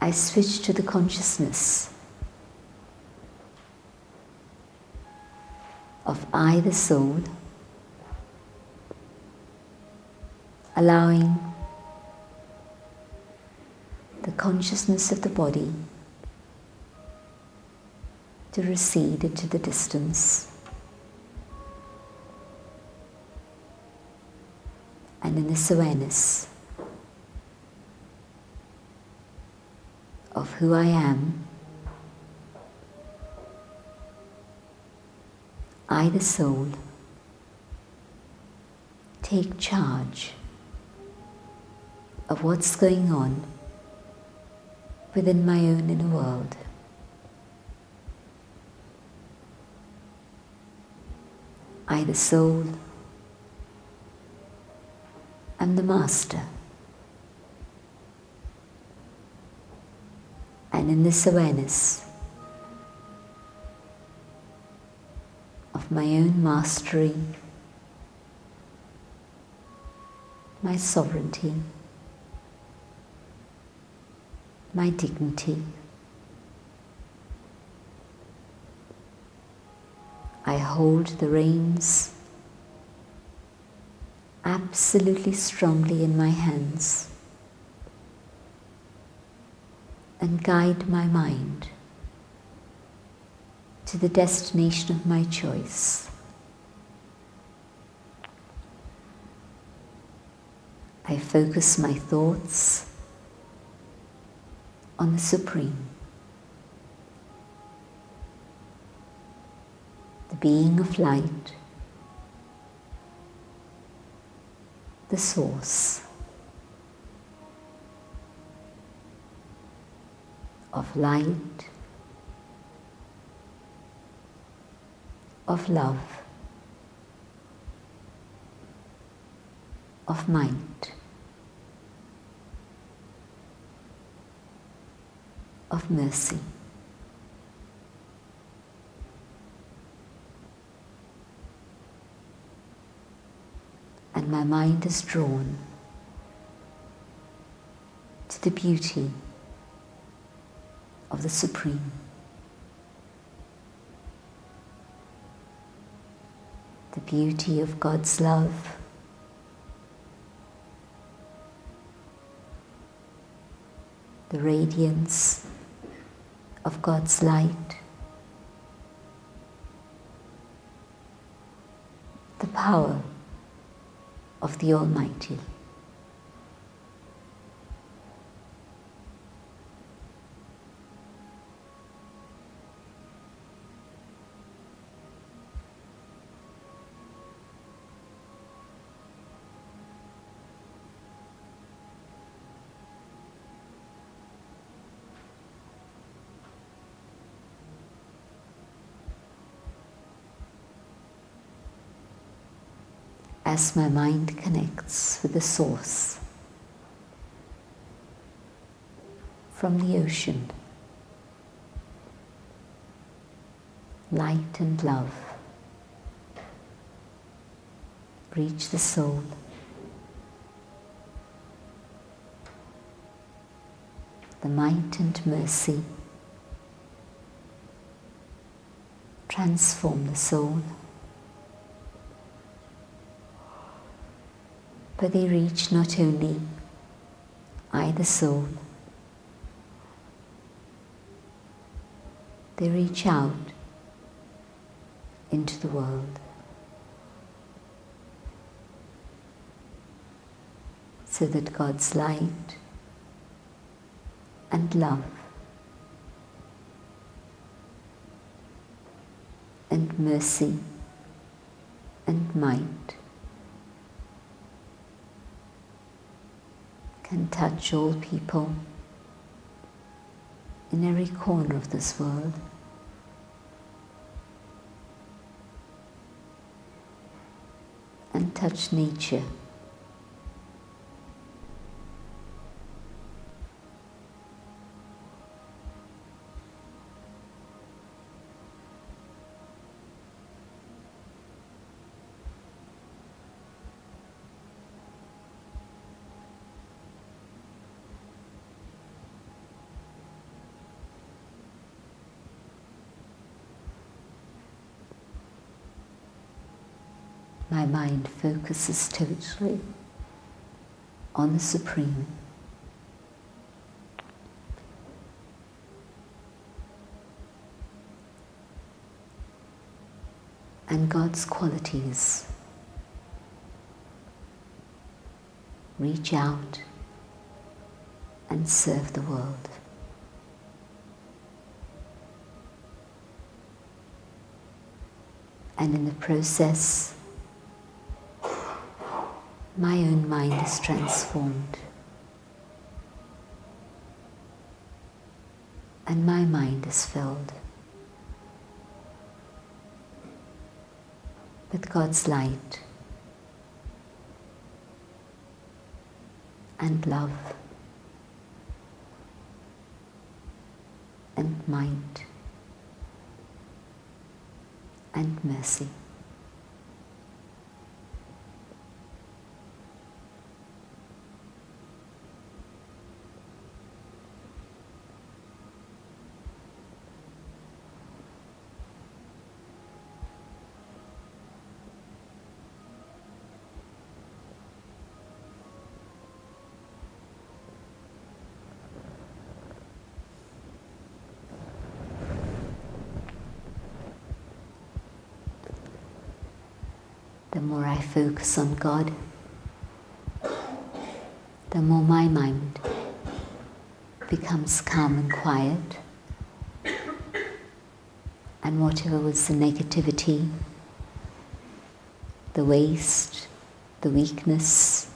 I switch to the consciousness of I, the soul, allowing the consciousness of the body to recede into the distance. And in this awareness of who I am, I, the soul, take charge of what's going on within my own inner world. I, the soul, am the master. And in this awareness of my own mastery, my sovereignty, my dignity, I hold the reins absolutely strongly in my hands and guide my mind to the destination of my choice. I focus my thoughts on the Supreme, the being of light, the source of light, of love, of might, of mercy. And my mind is drawn to the beauty of the Supreme, the beauty of God's love, the radiance of God's light, the power of the Almighty. As my mind connects with the source from the ocean, light and love reach the soul. The might and mercy transform the soul, but they reach not only the soul, they reach out into the world. So that God's light and love and mercy and might can touch all people in every corner of this world. And touch nature. My mind focuses totally on the Supreme. And God's qualities reach out and serve the world. And in the process, my own mind is transformed, and my mind is filled with God's light and love and might and mercy. The more I focus on God, the more my mind becomes calm and quiet, and whatever was the negativity, the waste, the weakness,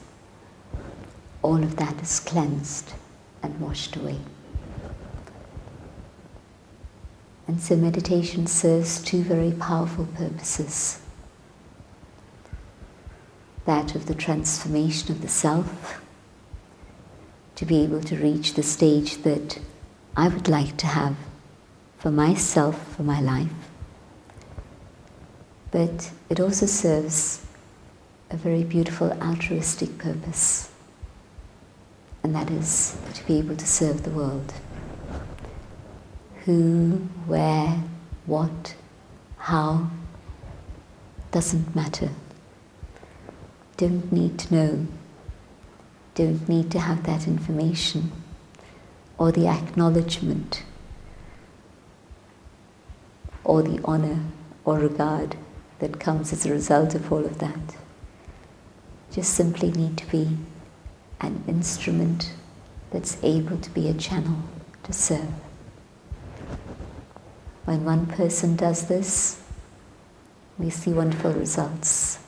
all of that is cleansed and washed away. And so meditation serves two very powerful purposes. That of the transformation of the self, to be able to reach the stage that I would like to have for myself, for my life. But it also serves a very beautiful altruistic purpose, and that is to be able to serve the world. Who, where, what, how, doesn't matter. Don't need to know, don't need to have that information or the acknowledgement or the honor or regard that comes as a result of all of that. Just simply need to be an instrument that's able to be a channel to serve. When one person does this, we see wonderful results.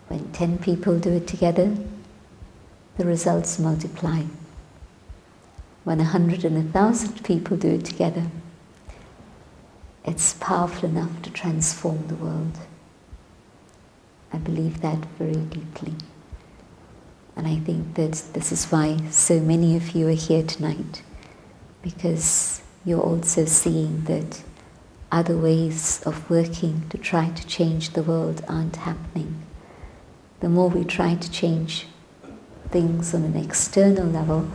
When 10 people do it together, the results multiply. When 100 and 1,000 people do it together, it's powerful enough to transform the world. I believe that very deeply. And I think that this is why so many of you are here tonight, because you're also seeing that other ways of working to try to change the world aren't happening. The more we try to change things on an external level,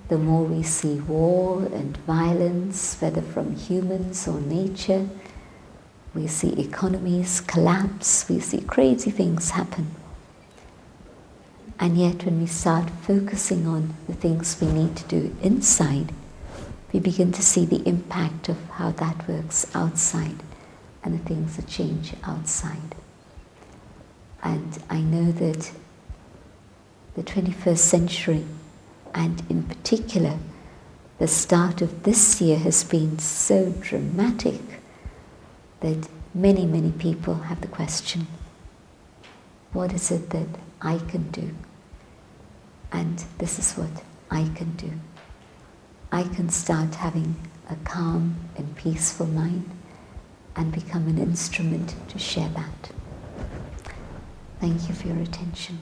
the more we see war and violence, whether from humans or nature. We see economies collapse, we see crazy things happen. And yet when we start focusing on the things we need to do inside, we begin to see the impact of how that works outside and the things that change outside. And I know that the 21st century, and in particular the start of this year, has been so dramatic that many, many people have the question, what is it that I can do? And this is what I can do. I can start having a calm and peaceful mind and become an instrument to share that. Thank you for your attention.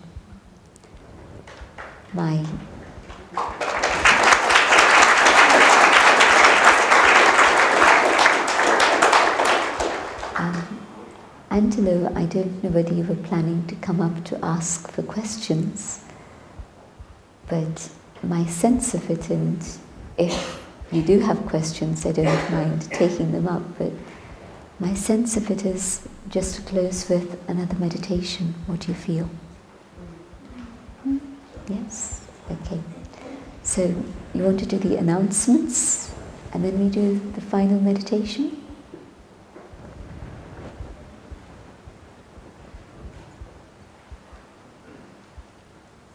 Bye. Angelo, I don't know whether you were planning to come up to ask for questions, but my sense of it, and if you do have questions, I don't mind taking them up, but my sense of it is just to close with another meditation. What do you feel? Yes? Okay. So you want to do the announcements and then we do the final meditation?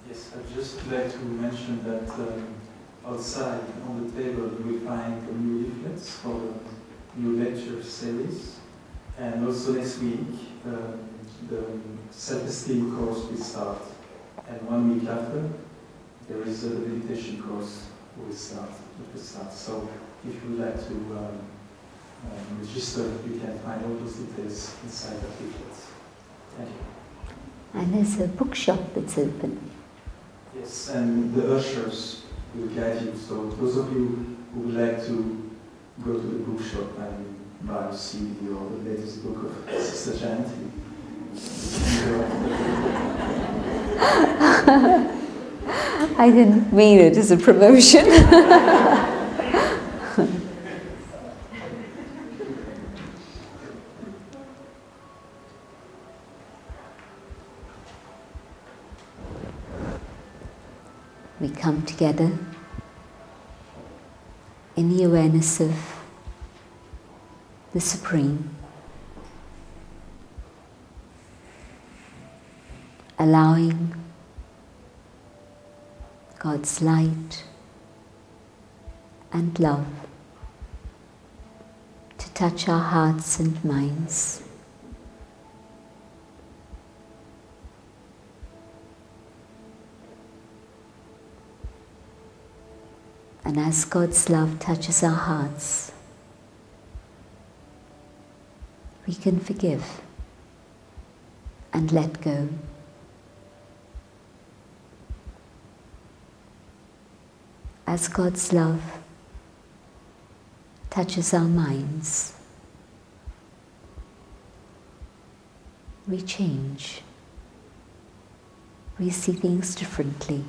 Yes, I'd just like to mention that outside on the table you will find new leaflets for the new lecture series. And also next week, the self-esteem course will start. And 1 week after, there is a meditation course will start. So if you would like to register, you can find all those details inside the leaflets. Thank you. And there's a bookshop that's open. Yes, and the ushers will guide you. So those of you who would like to go to the bookshop and buy a CD or the latest book of Sister Jayanti, I didn't mean it as a promotion. We come together in the awareness of the Supreme, allowing God's light and love to touch our hearts and minds. And as God's love touches our hearts, we can forgive and let go. As God's love touches our minds, we change. We see things differently.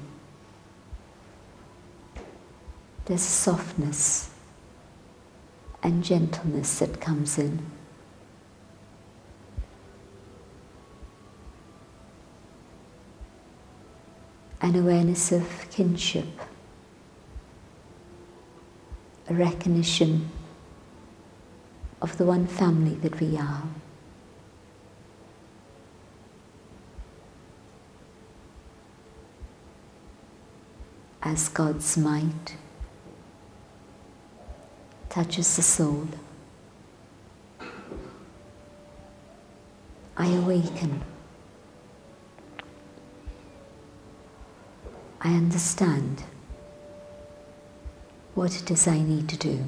There's a softness and gentleness that comes in. An awareness of kinship, a recognition of the one family that we are. As God's might touches the soul, I awaken. I understand what it is I need to do.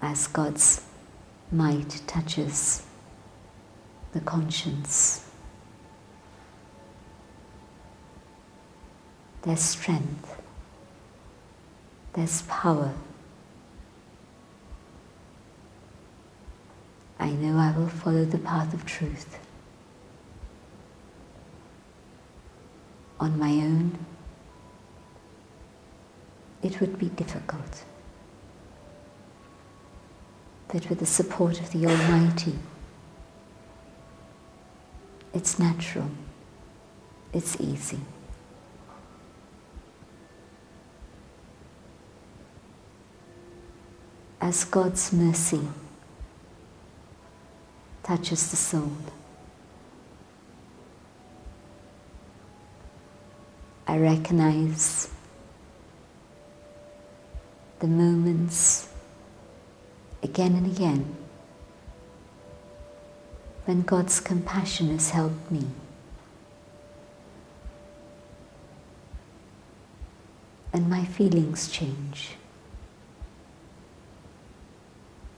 As God's might touches the conscience, there's strength, there's power. I know I will follow the path of truth. On my own, it would be difficult. But with the support of the Almighty, it's natural, it's easy. As God's mercy touches the soul, I recognize the moments again and again when God's compassion has helped me. And my feelings change.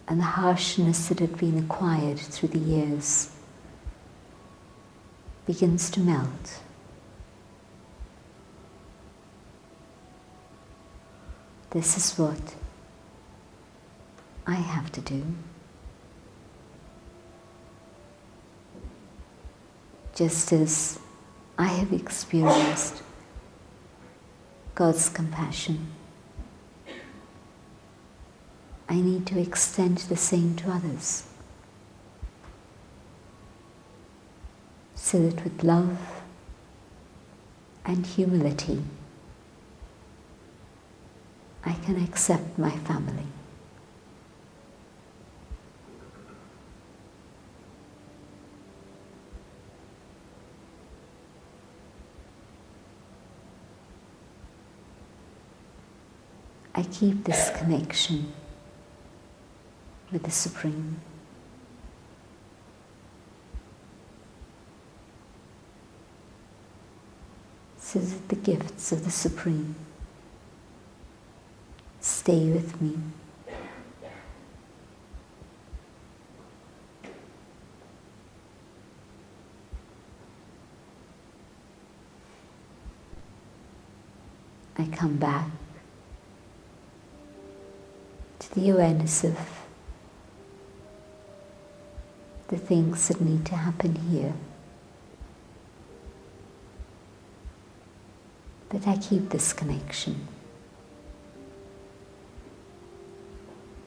And the harshness that had been acquired through the years begins to melt. This is what I have to do. Just as I have experienced God's compassion, I need to extend the same to others, so that with love and humility, I can accept my family. I keep this connection with the Supreme. So that the gifts of the Supreme stay with me. I come back to the awareness of the things that need to happen here. But I keep this connection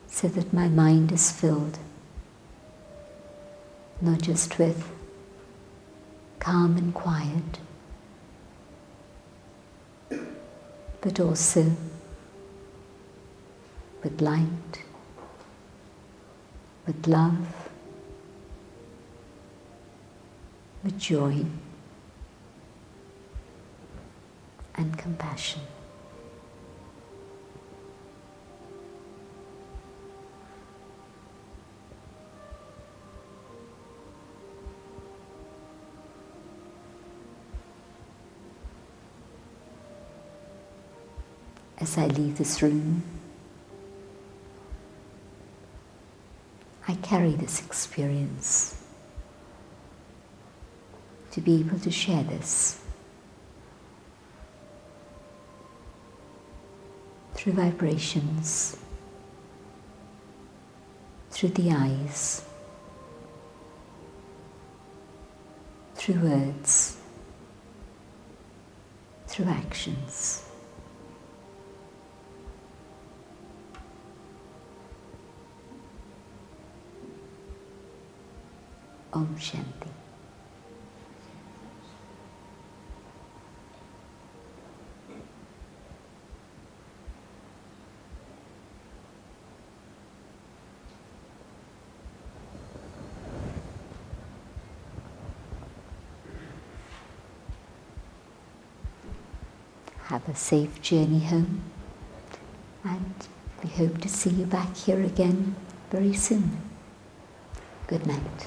so that my mind is filled not just with calm and quiet, but also with light, with love, with joy and compassion. As I leave this room, I carry this experience to be able to share this through vibrations, through the eyes, through words, through actions. Om Shanti. Have a safe journey home, and we hope to see you back here again very soon. Good night.